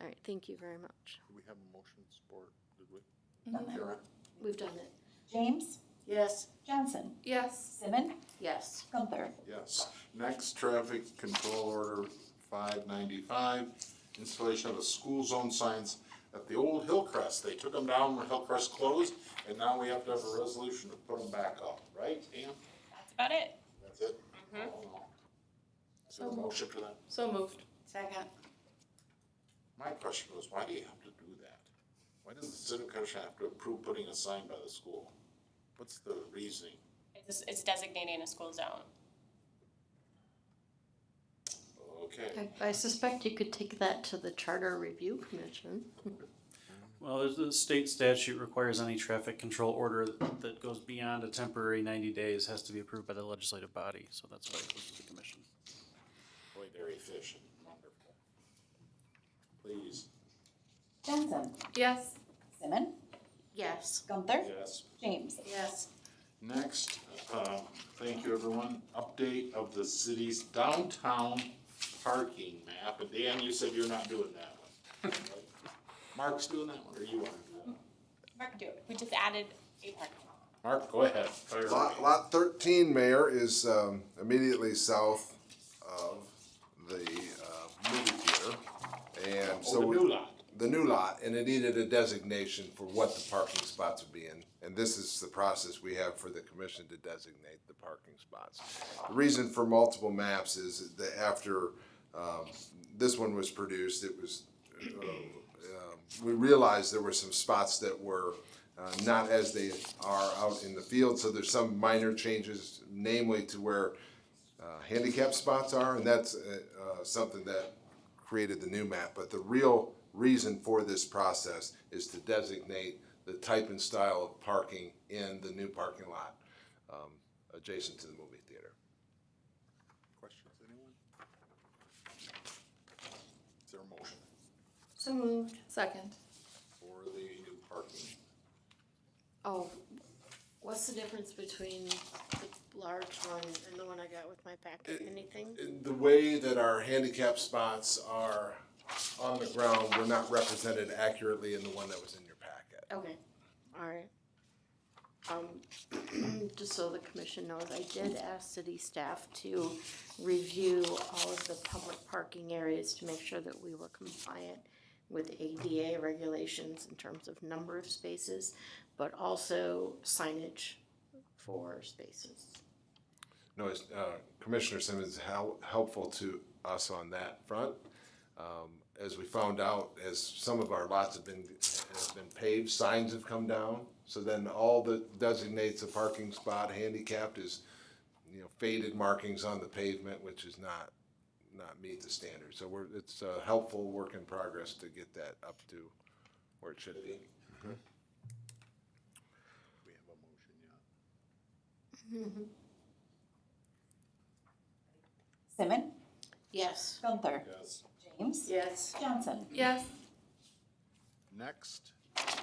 all right, thank you very much. Do we have a motion support? Did we? Karen? We've done it. James, Yes. Johnson, Yes. Simmons, Yes. Gunther. Yes. Next, traffic control order 595, installation of a school zone signs at the old Hillcrest. They took them down when Hillcrest closed, and now we have to have a resolution to put them back up, right, Ann? That's about it. That's it? Is there a motion for that? So moved. Second. My question was, why do you have to do that? Why does the city commission have to approve putting a sign by the school? What's the reasoning? It's designating a school zone. Okay. I suspect you could take that to the Charter Review Commission. Well, the state statute requires any traffic control order that goes beyond a temporary 90 days has to be approved by the legislative body, so that's why it goes to the commission. Boy, very efficient, wonderful. Please. Johnson, Yes. Simmons, Yes. Gunther, Yes. James. Yes. Next, thank you, everyone. Update of the city's downtown parking map. And Dan, you said you're not doing that one. Mark's doing that one, or you want to do that one? Mark, do it. We just added a parking lot. Mark, go ahead. Fire away. Lot 13, Mayor, is immediately south of the movie theater. And so Oh, the new lot. the new lot, and it needed a designation for what the parking spots would be in. And this is the process we have for the commission to designate the parking spots. The reason for multiple maps is that after this one was produced, it was, we realized there were some spots that were not as they are out in the field, so there's some minor changes, namely to where handicap spots are, and that's something that created the new map. But the real reason for this process is to designate the type and style of parking in the new parking lot adjacent to the movie theater. Questions, anyone? Is there a motion So moved. Second. for the new parking? Oh, what's the difference between the large one and the one I got with my packet? Anything? The way that our handicap spots are on the ground were not represented accurately in the one that was in your packet. Okay, all right. Just so the commission knows, I did ask city staff to review all of the public parking areas to make sure that we were compliant with ADA regulations in terms of number of spaces, but also signage for spaces. No, Commissioner Simmons is helpful to us on that front. As we found out, as some of our lots have been paved, signs have come down. So then all that designates a parking spot handicapped is, faded markings on the pavement, which is not meet the standard. So it's a helpful work in progress to get that up to where it should be. We have a motion yet. Simon, Yes. Gunther, Yes. James, Yes. Johnson. Yes. Next,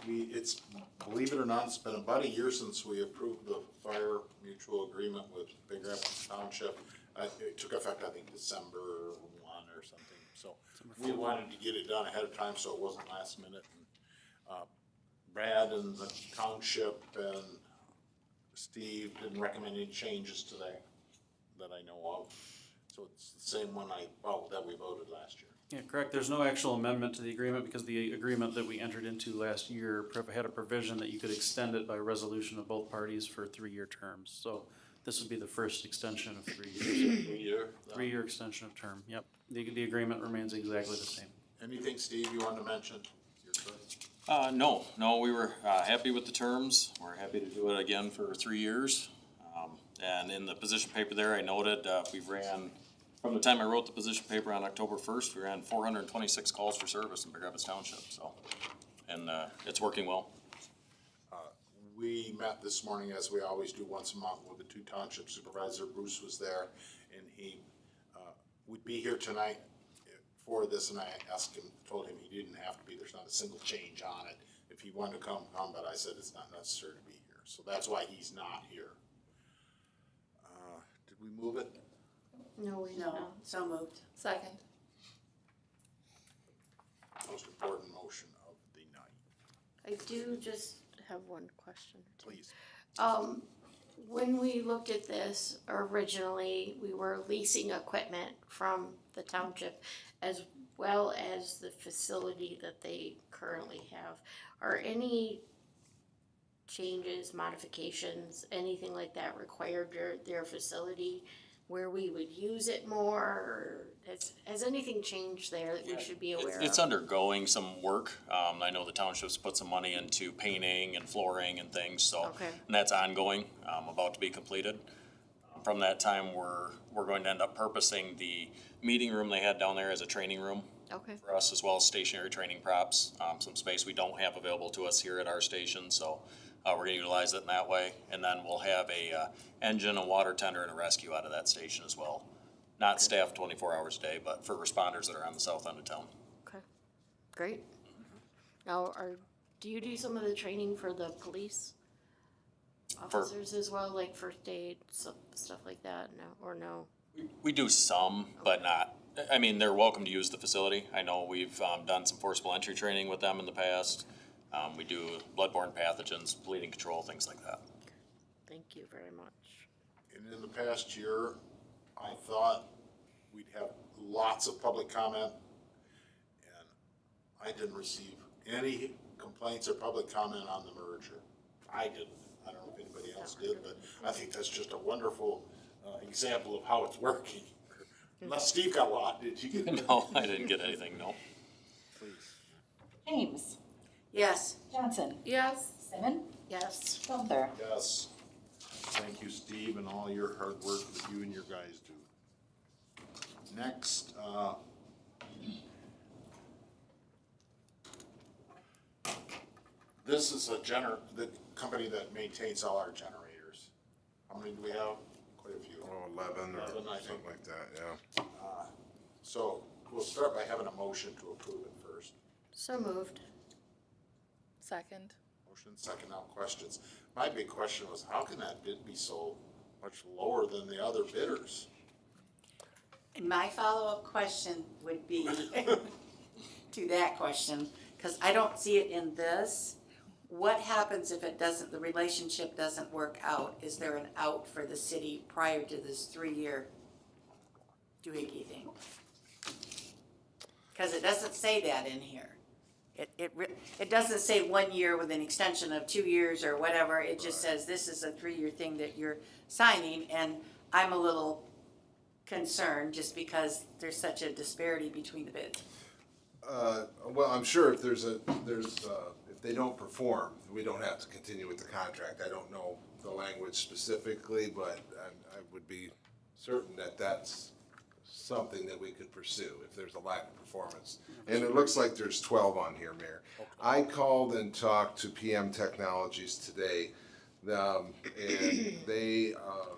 it's, believe it or not, it's been about a year since we approved the fire mutual agreement with Big Rapids Township. It took effect, I think, December 1 or something, so we wanted to get it done ahead of time, so it wasn't last minute. And Brad and the township and Steve didn't recommend any changes to that I know of. So it's the same one that we voted last year. Yeah, correct. There's no actual amendment to the agreement because the agreement that we entered into last year had a provision that you could extend it by resolution of both parties for 3-year terms. So this would be the first extension of 3 years. 3-year? 3-year extension of term, yep. The agreement remains exactly the same. Anything, Steve, you wanted to mention? You're good. No, we were happy with the terms. We're happy to do it again for 3 years. And in the position paper there, I noted we ran, from the time I wrote the position paper on October 1st, we ran 426 calls for service in Big Rapids Township, so. And it's working well. We met this morning, as we always do once a month, with the 2 township supervisors. Bruce was there, and he would be here tonight for this, and I asked him, told him he didn't have to be, there's not a single change on it. If he wanted to come, but I said it's not necessary to be here, so that's why he's not here. Did we move it? No, we No, so moved. Second. Most important motion of the night, I do just have one question. please. When we looked at this originally, we were leasing equipment from the township as well as the facility that they currently have. Are any changes, modifications, anything like that required their facility where we would use it more? Or has anything changed there that we should be aware of? It's undergoing some work. I know the township's put some money into painting and flooring and things, so. Okay. And that's ongoing, about to be completed. From that time, we're going to end up purposing the meeting room they had down there as a training room. Okay. For us, as well as stationary training props, some space we don't have available to us here at our station, so we're gonna utilize it in that way. And then we'll have a engine, a water tender, and a rescue out of that station as well. Not staffed 24 hours a day, but for responders that are on the south end of town. Okay, great. Now, do you do some of the training for the police officers as well, like first aid, stuff like that? No, or no? We do some, but not, I mean, they're welcome to use the facility. I know we've done some forcible entry training with them in the past. We do bloodborne pathogens, bleeding control, things like that. Thank you very much. And in the past year, I thought we'd have lots of public comment, and I didn't receive any complaints or public comment on the merger. I didn't. I don't know if anybody else did, but I think that's just a wonderful example of how it's working. Unless Steve got a lot, did you get? No, I didn't get anything, no. Please. James, Yes. Johnson, Yes. Simon, Yes. Gunther. Yes. Thank you, Steve, and all your hard work that you and your guys do. Next, this is the company that maintains all our generators. How many do we have? Quite a few. 11 or 11, I think. something like that, yeah. So we'll start by having a motion to approve it first. So moved. Second. Motion second, now questions. My big question was, how can that bid be so much lower than the other bidders? And my follow-up question would be to that question, because I don't see it in this. What happens if it doesn't, the relationship doesn't work out? Is there an out for the city prior to this 3-year doohickey thing? Because it doesn't say that in here. It doesn't say 1 year with an extension of 2 years or whatever, it just says this is a 3-year thing that you're signing, and I'm a little concerned just because there's such a disparity between the bids. Well, I'm sure if if they don't perform, we don't have to continue with the contract. I don't know the language specifically, but I would be certain that that's something that we could pursue if there's a lack of performance. And it looks like there's 12 on here, Mayor. I called and talked to PM Technologies today. And they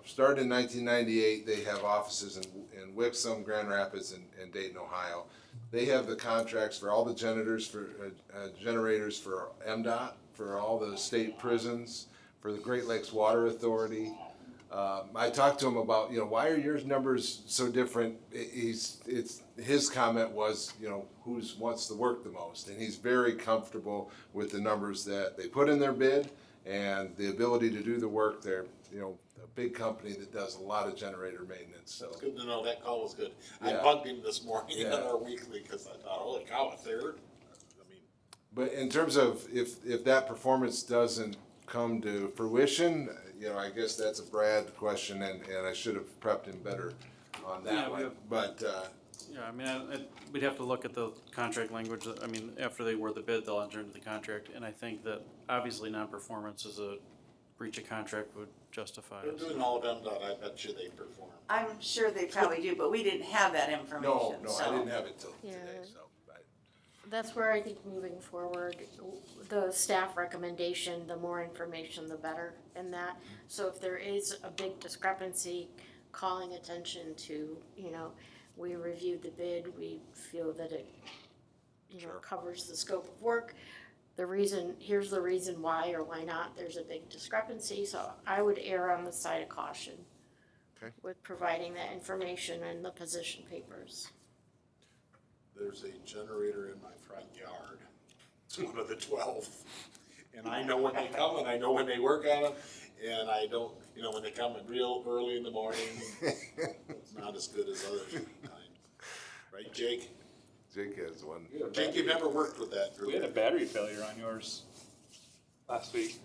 started in 1998. They have offices in Wixom, Grand Rapids, and Dayton, Ohio. They have the contracts for all the generators for MDOT, for all the state prisons, for the Great Lakes Water Authority. I talked to him about, why are your numbers so different? His comment was, who wants to work the most? And he's very comfortable with the numbers that they put in their bid and the ability to do the work. They're, a big company that does a lot of generator maintenance, so. That's good to know, that call was good. I Yeah. bugged him this morning Yeah. on our weekly, cause I thought, holy cow, a third? I mean, But in terms of if that performance doesn't come to fruition, I guess that's a Brad question, and I should have prepped him better on Yeah, that we one. have- But, Yeah, I mean, we'd have to look at the contract language. I mean, after they award the bid, they'll enter into the contract, and I think that obviously non-performance is a breach of contract would justify they're it. doing all of MDOT, I bet you they perform. I'm sure they probably do, but we didn't have that information, no, so. I didn't have it till Yeah. today, so. That's where I think moving forward, the staff recommendation, the more information, the better in that. So if there is a big discrepancy, calling attention to, we reviewed the bid, we feel that it, Sure. covers the scope of work. Here's the reason why or why not, there's a big discrepancy, so I would err on the side of caution Okay. with providing that information in the position papers. There's a generator in my front yard. It's one of the 12. And I know when they come and I know when they work on them. And I don't, when they come in real early in the morning, it's not as good as others sometimes. Right, Jake? Jake has one. Jake, you've never worked with that We had a group. battery failure on yours last week.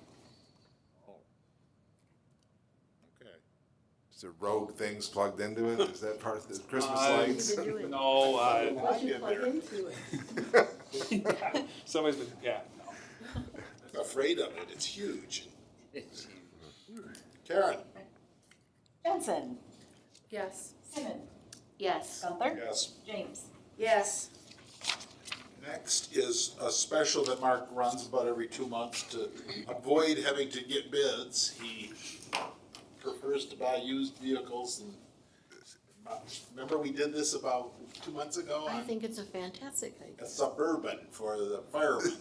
Okay. Is there rogue things plugged into it? Is that part of the Christmas Uh, lights? No, What'd you plug into it? somebody's been, yeah, no. I'm afraid of it. It's huge. Karen? Jensen, Yes. Simon, Yes. Gunther, Yes. James. Yes, Next is a special that Mark runs about every 2 months to avoid having to get bids. He prefers to buy used vehicles and, remember we did this about 2 months ago I on think it's a fantastic idea. a Suburban for the firemen.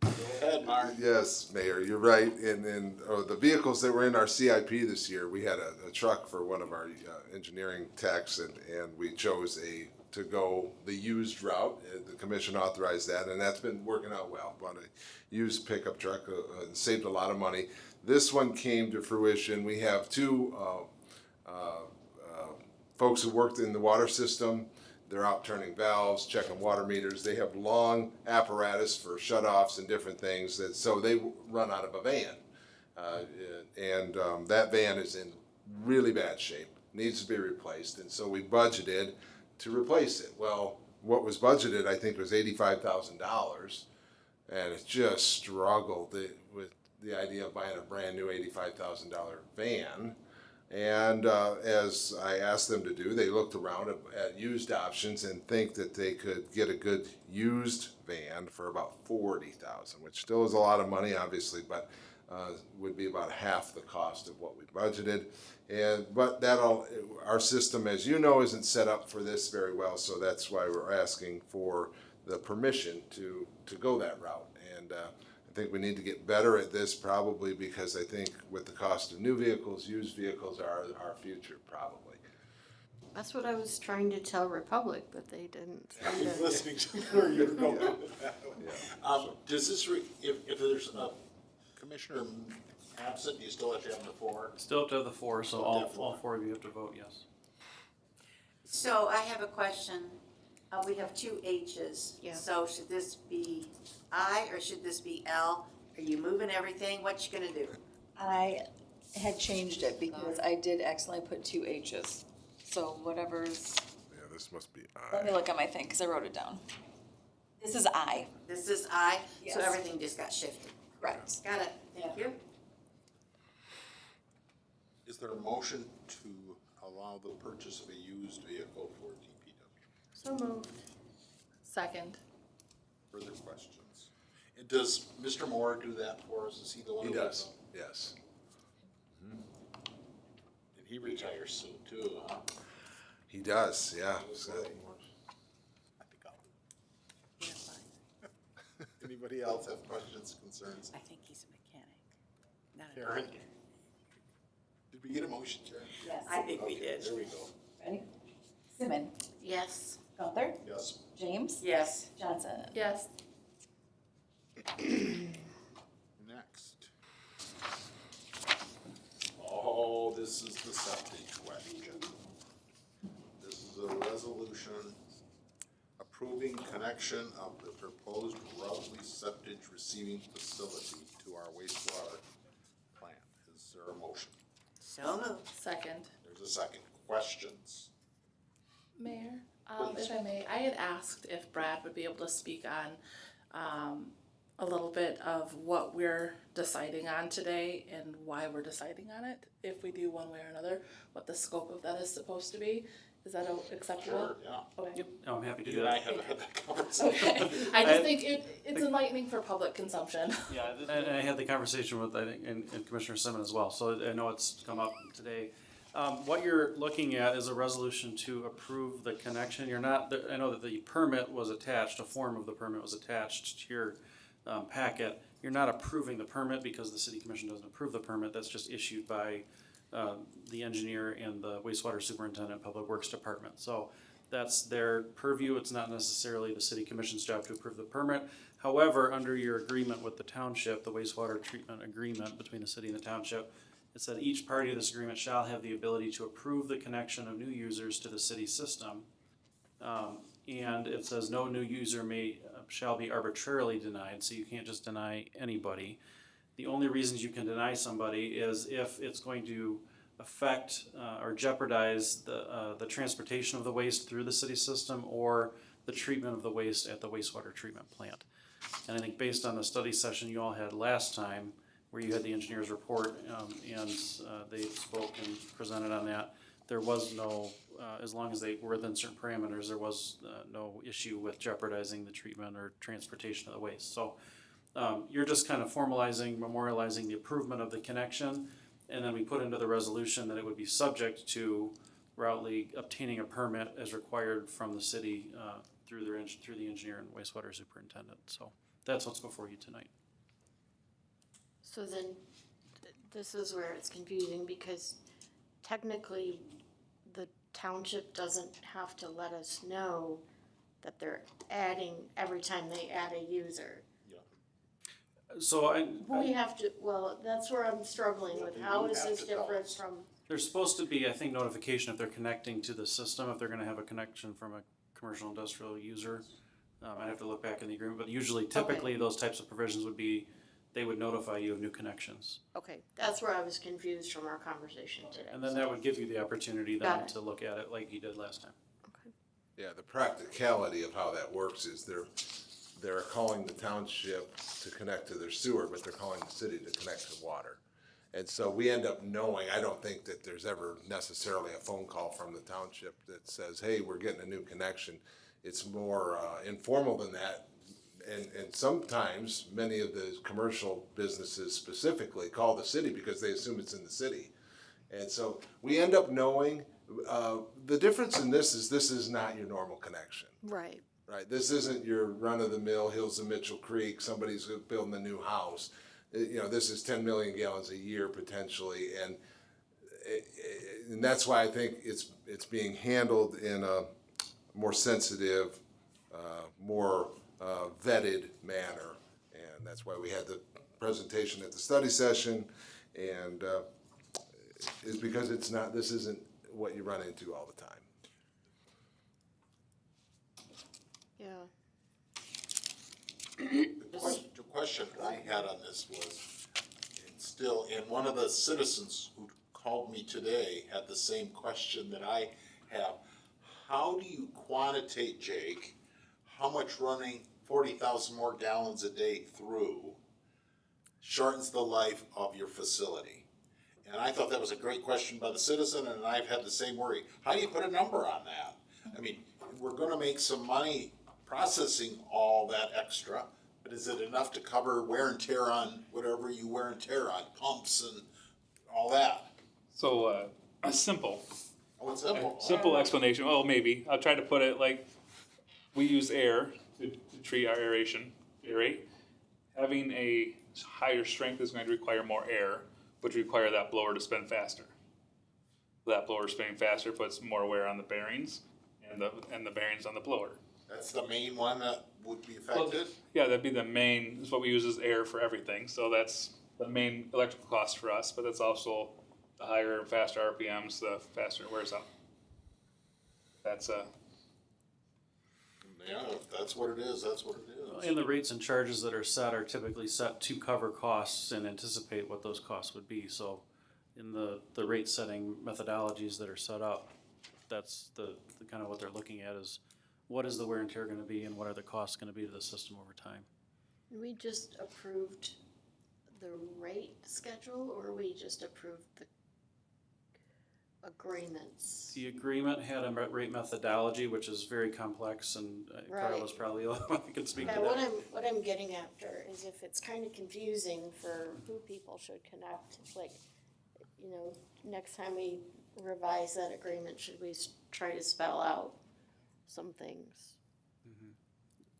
Go ahead, Mark. Yes, Mayor, you're right. And the vehicles that were in our CIP this year, we had a truck for one of our engineering techs, and we chose to go the used route. The commission authorized that, and that's been working out well. Bought a used pickup truck, saved a lot of money. This one came to fruition. We have two folks who worked in the water system. They're out turning valves, checking water meters. They have long apparatus for shutoffs and different things, so they run out of a van. That van is in really bad shape, needs to be replaced, and so we budgeted to replace it. Well, what was budgeted, I think, was $85,000, and it just struggled with the idea of buying a brand new $85,000 van. And as I asked them to do, they looked around at used options and think that they could get a good used van for about $40,000, which still is a lot of money, obviously, but would be about half the cost of what we budgeted. But our system, as you know, isn't set up for this very well, so that's why we're asking for the permission to go that route. And I think we need to get better at this, probably because I think with the cost of new vehicles, used vehicles are our future, probably. That's what I was trying to tell Republic, but they didn't. I was listening to where you're going with that one. Does this, if there's a commissioner absent, you still have to have the 4? Still up to the 4, so Still all have 4. 4 of you have to vote yes. so I have a question. We have two H's. Yeah. So should this be I or should this be L? Are you moving everything? What you gonna do? I had changed it because I did accidentally put two H's. So whatever's, Yeah, this must be let me I. look at my thing, because I wrote it down. This is I. This is I, so Yes. everything just got shifted. Correct. Got it, thank you. Is there a motion to allow the purchase of a used vehicle for DPW? So moved. Second. Further questions? And does Mr. Moore do that for us? Is he the one? He who does, yes. And he retires soon too, huh? He does, yeah. So- I think I'll. Anybody else have questions, concerns? I think he's a mechanic, not a Karen? doctor. Did we get a motion, Karen? Yes. I think we Okay, did. there we go. Ready? Simmons. Yes. Gunther. Yes. James. Yes. Johnson. Yes. Next. Oh, this is the septic question. This is a resolution approving connection of the proposed Routley septic receiving facility to our wastewater plant. Is there a motion? So moved. Second. There's a second. Questions? Mayor, if I may, I had asked if Brad would be able to speak on a little bit of what we're deciding on today and why we're deciding on it, if we do one way or another, what the scope of that is supposed to be. Is that acceptable? Sure, yeah. Okay. I'm happy to do You and I that. haven't had that conversation. Okay, I just think it's enlightening for public consumption. Yeah, and I had the conversation with, I think, and Commissioner Simmons as well, so I know it's come up today. What you're looking at is a resolution to approve the connection. You're not, I know that the permit was attached, a form of the permit was attached to your packet. You're not approving the permit because the city commission doesn't approve the permit. That's just issued by the engineer and the wastewater superintendent, public works department. So that's their purview. It's not necessarily the city commission's job to approve the permit. However, under your agreement with the township, the wastewater treatment agreement between the city and the township, it said each party to this agreement shall have the ability to approve the connection of new users to the city system. And it says no new user shall be arbitrarily denied, so you can't just deny anybody. The only reasons you can deny somebody is if it's going to affect or jeopardize the transportation of the waste through the city system or the treatment of the waste at the wastewater treatment plant. And I think based on the study session you all had last time, where you had the engineer's report, and they spoke and presented on that, there was no, as long as they were within certain parameters, there was no issue with jeopardizing the treatment or transportation of the waste. So you're just kind of formalizing, memorializing the improvement of the connection, and then we put into the resolution that it would be subject to Routley obtaining a permit as required from the city through the engineer and wastewater superintendent. So that's what's before you tonight. So then, this is where it's confusing because technically the township doesn't have to let us know that they're adding every time they add a user. So We have to, well, that's where I'm struggling with, how is this different from, there's supposed to be, I think, notification if they're connecting to the system, if they're gonna have a connection from a commercial industrial user. I'd have to look back in the agreement, but usually typically those types of provisions would be, they would notify you of new connections. okay, that's where I was confused from our conversation today. And then that would give you the opportunity Got then it. to look at it like you did last time. Yeah, the practicality of how that works is they're calling the township to connect to their sewer, but they're calling the city to connect to water. And so we end up knowing, I don't think that there's ever necessarily a phone call from the township that says, hey, we're getting a new connection. It's more informal than that. And sometimes many of the commercial businesses specifically call the city because they assume it's in the city. And so we end up knowing, the difference in this is not your normal connection. Right. Right, this isn't your run-of-the-mill Hills of Mitchell Creek, somebody's building a new house. You know, this is 10 million gallons a year potentially, and that's why I think it's being handled in a more sensitive, more vetted manner. And that's why we had the presentation at the study session, and is because this isn't what you run into all the time. Yeah. The question I had on this was, and still, and one of the citizens who called me today had the same question that I have. How do you quantitate, Jake, how much running 40,000 more gallons a day through shortens the life of your facility? And I thought that was a great question by the citizen, and I've had the same worry. How do you put a number on that? I mean, we're gonna make some money processing all that extra, but is it enough to cover wear and tear on whatever you wear and tear on, pumps and all that? So, a simple explanation, well, maybe, I'll try to put it like, we use air to treat our aerate. Having a higher strength is going to require more air, which require that blower to spin faster. That blower spinning faster puts more wear on the bearings and the bearings on the blower. That's the main one that would be affected? Yeah, that'd be the main, is what we use as air for everything, so that's the main electrical cost for us, but that's also the higher and faster RPMs, the faster it wears out. That's Yeah, if that's what it is, that's what it is. And the rates and charges that are set are typically set to cover costs and anticipate what those costs would be, so in the rate setting methodologies that are set up, that's the kind of what they're looking at is what is the wear and tear gonna be and what are the costs gonna be to the system over time. We just approved the rate schedule, or we just approved the agreements? The agreement had a rate methodology, which is very complex, and Carla's probably the only one that can speak to Yeah, that. what I'm getting after is if it's kind of confusing for who people should connect, like, you know, next time we revise that agreement, should we try to spell out some things?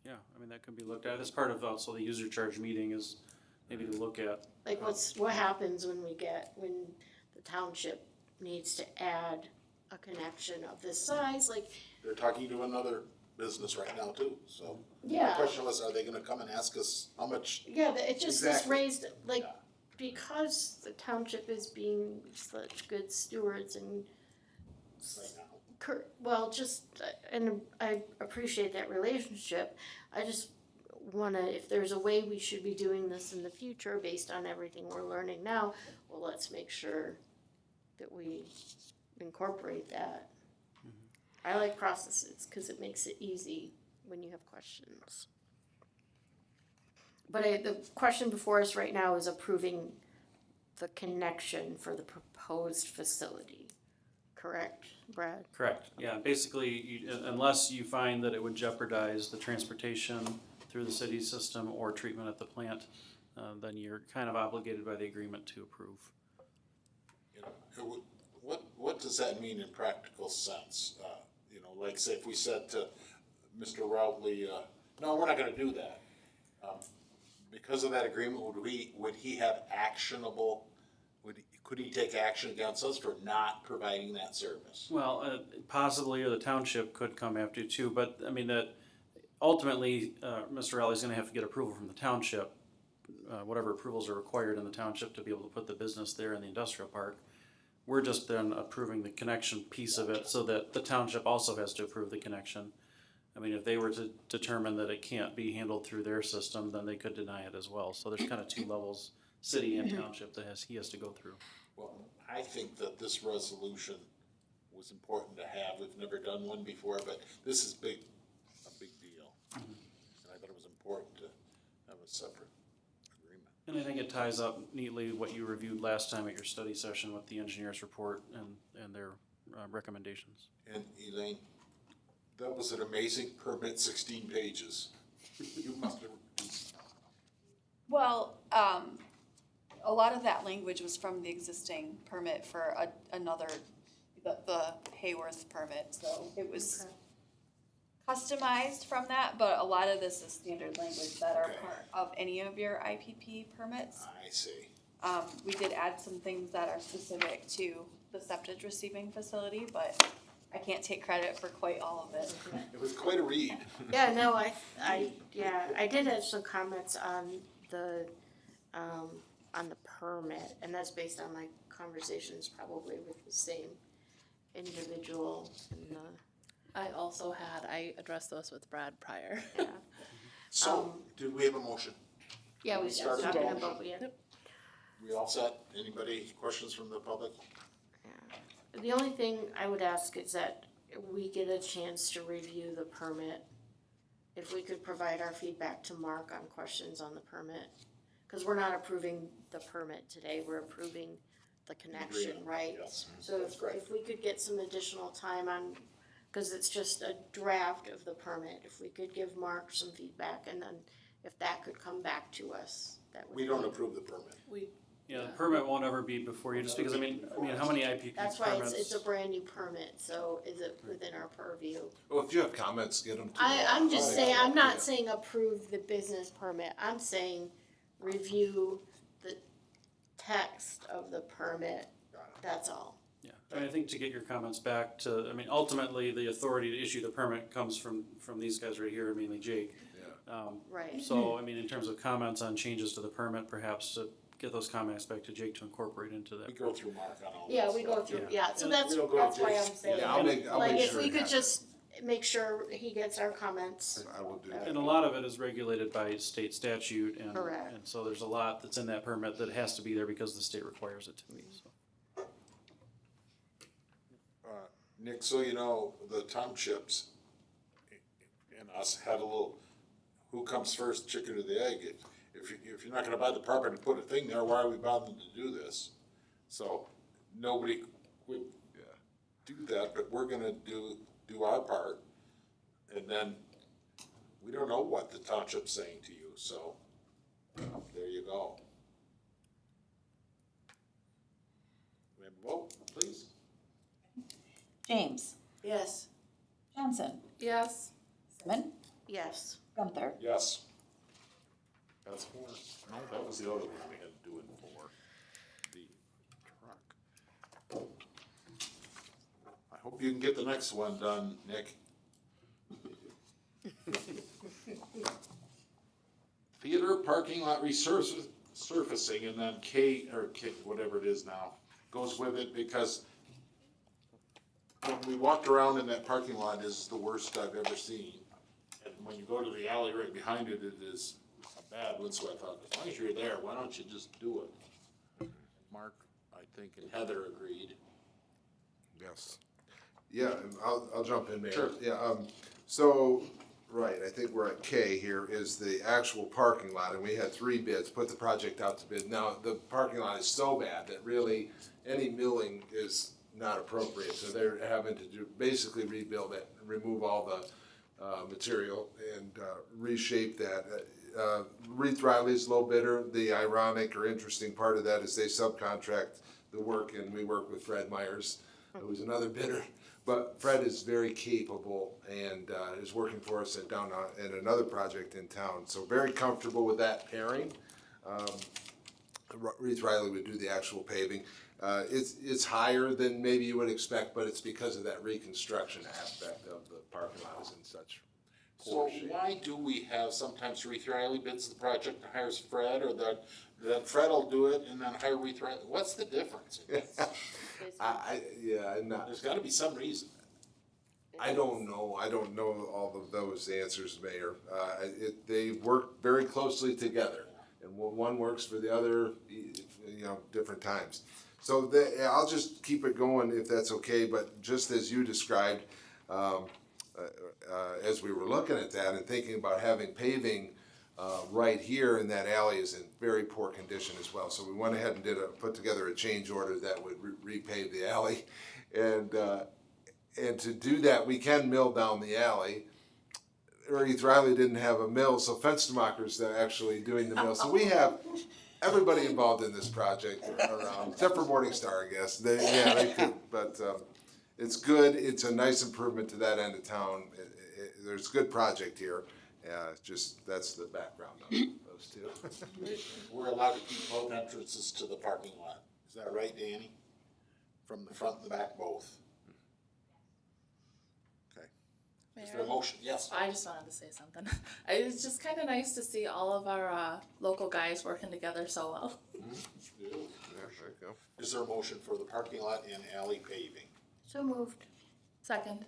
Yeah, I mean, that could be looked at as part of also the user charge meeting is maybe to look at. Like what happens when the township needs to add a connection of this size, like. They're talking to another business right now too, so. Yeah. The question was, are they gonna come and ask us how much? Yeah, it just Exactly. raised, like, because the township is being such good stewards and, Right now. and I appreciate that relationship. I just wanna, if there's a way we should be doing this in the future based on everything we're learning now, well, let's make sure that we incorporate that. I like processes, cause it makes it easy when you have questions. But the question before us right now is approving the connection for the proposed facility, correct, Brad? Correct, yeah, basically, unless you find that it would jeopardize the transportation through the city system or treatment at the plant, then you're kind of obligated by the agreement to approve. You know, what does that mean in practical sense? You know, like say if we said to Mr. Routley, no, we're not gonna do that. Because of that agreement, would he have actionable, could he take action against us for not providing that service? Well, possibly, or the township could come after you too, but I mean, that ultimately, Mr. Rowley's gonna have to get approval from the township, whatever approvals are required in the township to be able to put the business there in the industrial park. We're just then approving the connection piece of it so that the township also has to approve the connection. I mean, if they were to determine that it can't be handled through their system, then they could deny it as well. So there's kind of two levels, city and township, that he has to go through. Well, I think that this resolution was important to have. We've never done one before, but this is a big deal. And I thought it was important to have a separate agreement. And I think it ties up neatly what you reviewed last time at your study session with the engineer's report and their recommendations. And Elaine, that was an amazing permit, 16 pages. You must have. Well, a lot of that language was from the existing permit for another, the Hayworth permit, so it was customized from that, but a lot of this is standard language that are part of any of your IPP permits. I see. We did add some things that are specific to the septic receiving facility, but I can't take credit for quite all of it. It was quite a read. Yeah, no, I did have some comments on the permit, and that's based on my conversations probably with the same individual in the I addressed those with Brad prior. So, did we have a motion? Yeah, we Start started with talking the about, yeah. We all set? Anybody, questions from the public? The only thing I would ask is that we get a chance to review the permit. If we could provide our feedback to Mark on questions on the permit. Cause we're not approving the permit today, we're approving the connection, Agreement, right? yes, So that's correct. if we could get some additional time on, cause it's just a draft of the permit, if we could give Mark some feedback and then if that could come back to us, that would be. We don't approve the permit. Yeah, the permit won't ever be before you, just because, I mean, how many IPP That's why permits? it's a brand new permit, so is it within our purview? Well, if you have comments, get them to I'm just saying, I'm Yeah. not saying approve the business permit, I'm saying review the text of the permit, that's all. Yeah, I mean, I think to get your comments back to, I mean, ultimately, the authority to issue the permit comes from these guys right here, mainly Jake. Right. So, I mean, in terms of comments on changes to the permit, perhaps to get those comments back to Jake to incorporate into that. We go through Mark on all that Yeah, we go stuff. through, Yeah. yeah, so We that's don't go why to I'm Jake's. saying, Yeah, I'll make like, if sure we it could happens. just make sure he gets our comments. I will do that. And a lot of it is regulated by state statute and, Correct. and so there's a lot that's in that permit that has to be there because the state requires it to be, so. Nick, so you know, the townships and us had a little, who comes first, chicken or the egg? If you're not gonna buy the property and put a thing there, why are we bothering to do this? So, nobody would do that, but we're gonna do our part. And then, we don't know what the township's saying to you, so, there you go. We have a vote, please? James, Yes. Johnson, Yes. Simmon, Yes. Gunther. Yes. That's four. No, that was the other one we had to do it for, the truck. I hope you can get the next one done, Nick. Theater parking lot resurfacing and then K, whatever it is now, goes with it because when we walked around in that parking lot is the worst I've ever seen. And when you go to the alley right behind it, it is a bad one, so I thought, as long as you're there, why don't you just do it? Mark, I think, and Heather agreed. Yes. Yeah, and I'll jump in, Mayor. Sure. Yeah, so, right, I think we're at K here, is the actual parking lot, and we had 3 bids, put the project out to bid. Now, the parking lot is so bad that really any milling is not appropriate, so they're having to basically rebuild it, remove all the material and reshape that. Reith Riley's low bidder. The ironic or interesting part of that is they subcontract the work, and we work with Fred Myers, who's another bidder. But Fred is very capable and is working for us down at another project in town. So very comfortable with that pairing. Reith Riley would do the actual paving. It's higher than maybe you would expect, but it's because of that reconstruction aspect of the parking lot is in such So poor shape. why do we have sometimes Reith Riley bids the project and hires Fred, or that Fred will do it and then hire Reith Riley? What's the difference? I'm not. There's gotta be some reason. I don't know all of those answers, Mayor. They work very closely together, and one works for the other, different times. So I'll just keep it going if that's okay, but just as you described, as we were looking at that and thinking about having paving right here in that alley is in very poor condition as well. So we went ahead and put together a change order that would repave the alley. And to do that, we can mill down the alley. Reith Riley didn't have a mill, so Fenstermacher's actually doing the mill. So we have everybody involved in this project around, except for Morningstar, I guess. They could, but it's good. It's a nice improvement to that end of town. There's a good project here. Just that's the background of those two. We're allowed to keep both entrances to the parking lot. Is that right, Danny? From the front and the back both? Okay. Is there a motion? Yes. I just wanted to say something. It's just kind of nice to see all of our local guys working together so well. There you go. Is there a motion for the parking lot and alley paving? So moved. Second.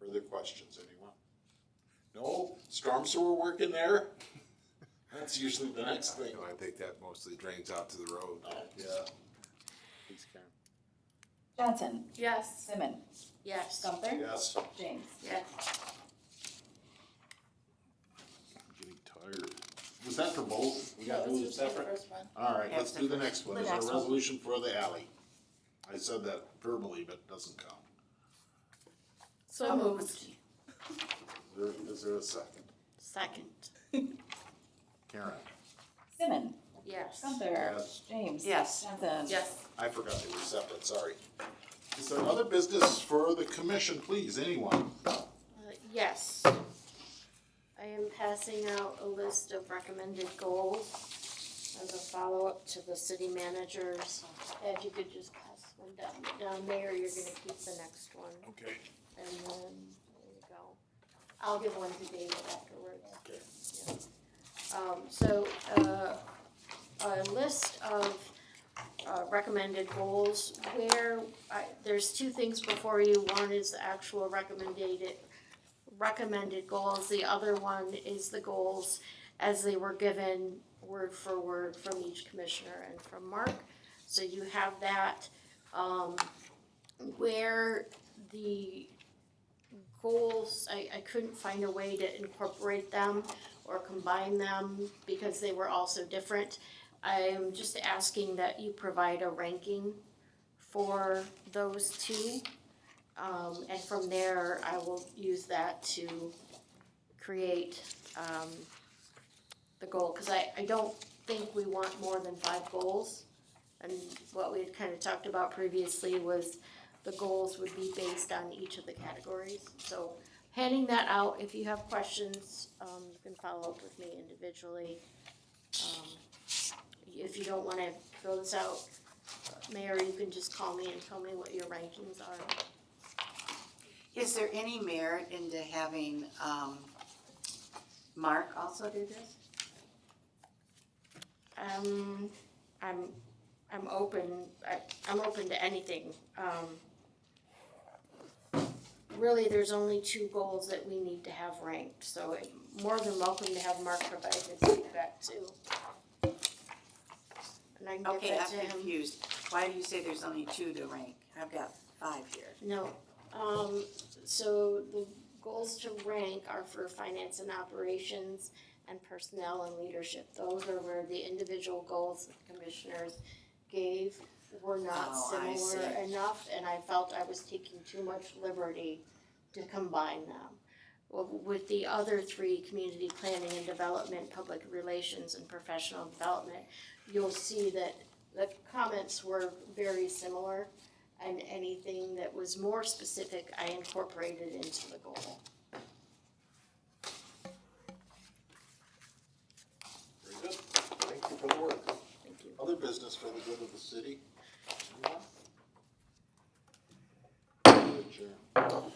Further questions, anyone? No? Storm sewer work in there? That's usually the next thing. I think that mostly drains out to the road. Yeah. Please, Karen. Johnson, Yes. Simmons, Yes. Gunther, Yes. James. Yes. Getting tired. Was that for both? We gotta do them separate? First one. All right, let's do the next one. The Is there next a one. resolution for the alley? I said that verbally, but it doesn't count. So moved. Is there a second? Second. Karen? Simmons, Yes. Gunther, Yes. James. Yes. Johnson. Yes. I forgot they were separate, sorry. Is there other business for the commission, please, anyone? Yes. I am passing out a list of recommended goals as a follow-up to the city managers. If you could just pass one down there, you're gonna keep the next one. Okay. And then, there you go. I'll give one to David afterwards. Okay. So, a list of recommended goals where there's two things before you. One is the actual recommended goals. The other one is the goals as they were given word for word from each commissioner and from Mark. So you have that, where the goals, I couldn't find a way to incorporate them or combine them because they were also different. I'm just asking that you provide a ranking for those two. And from there, I will use that to create, the goal, cause I don't think we want more than 5 goals. And what we had kind of talked about previously was the goals would be based on each of the categories. So handing that out, if you have questions, you can follow up with me individually. If you don't wanna fill this out, Mayor, you can just call me and tell me what your rankings are. Is there any merit into having, Mark also do this? I'm open to anything. Really, there's only 2 goals that we need to have ranked, so more than welcome to have Mark provide his feedback too. And I can Okay, give that to I'm him. confused. Why do you say there's only 2 to rank? I've got 5 here. No, so the goals to rank are for finance and operations and personnel and leadership. Those are where the individual goals that the commissioners gave were not Oh, I similar see. enough, and I felt I was taking too much liberty to combine them. Well, with the other 3, community planning and development, public relations, and professional development, you'll see that the comments were very similar, and anything that was more specific, I incorporated into the goal. Very good. Thank you for the work. Thank you. Other business for the good of the city? Anyone? Adjourn.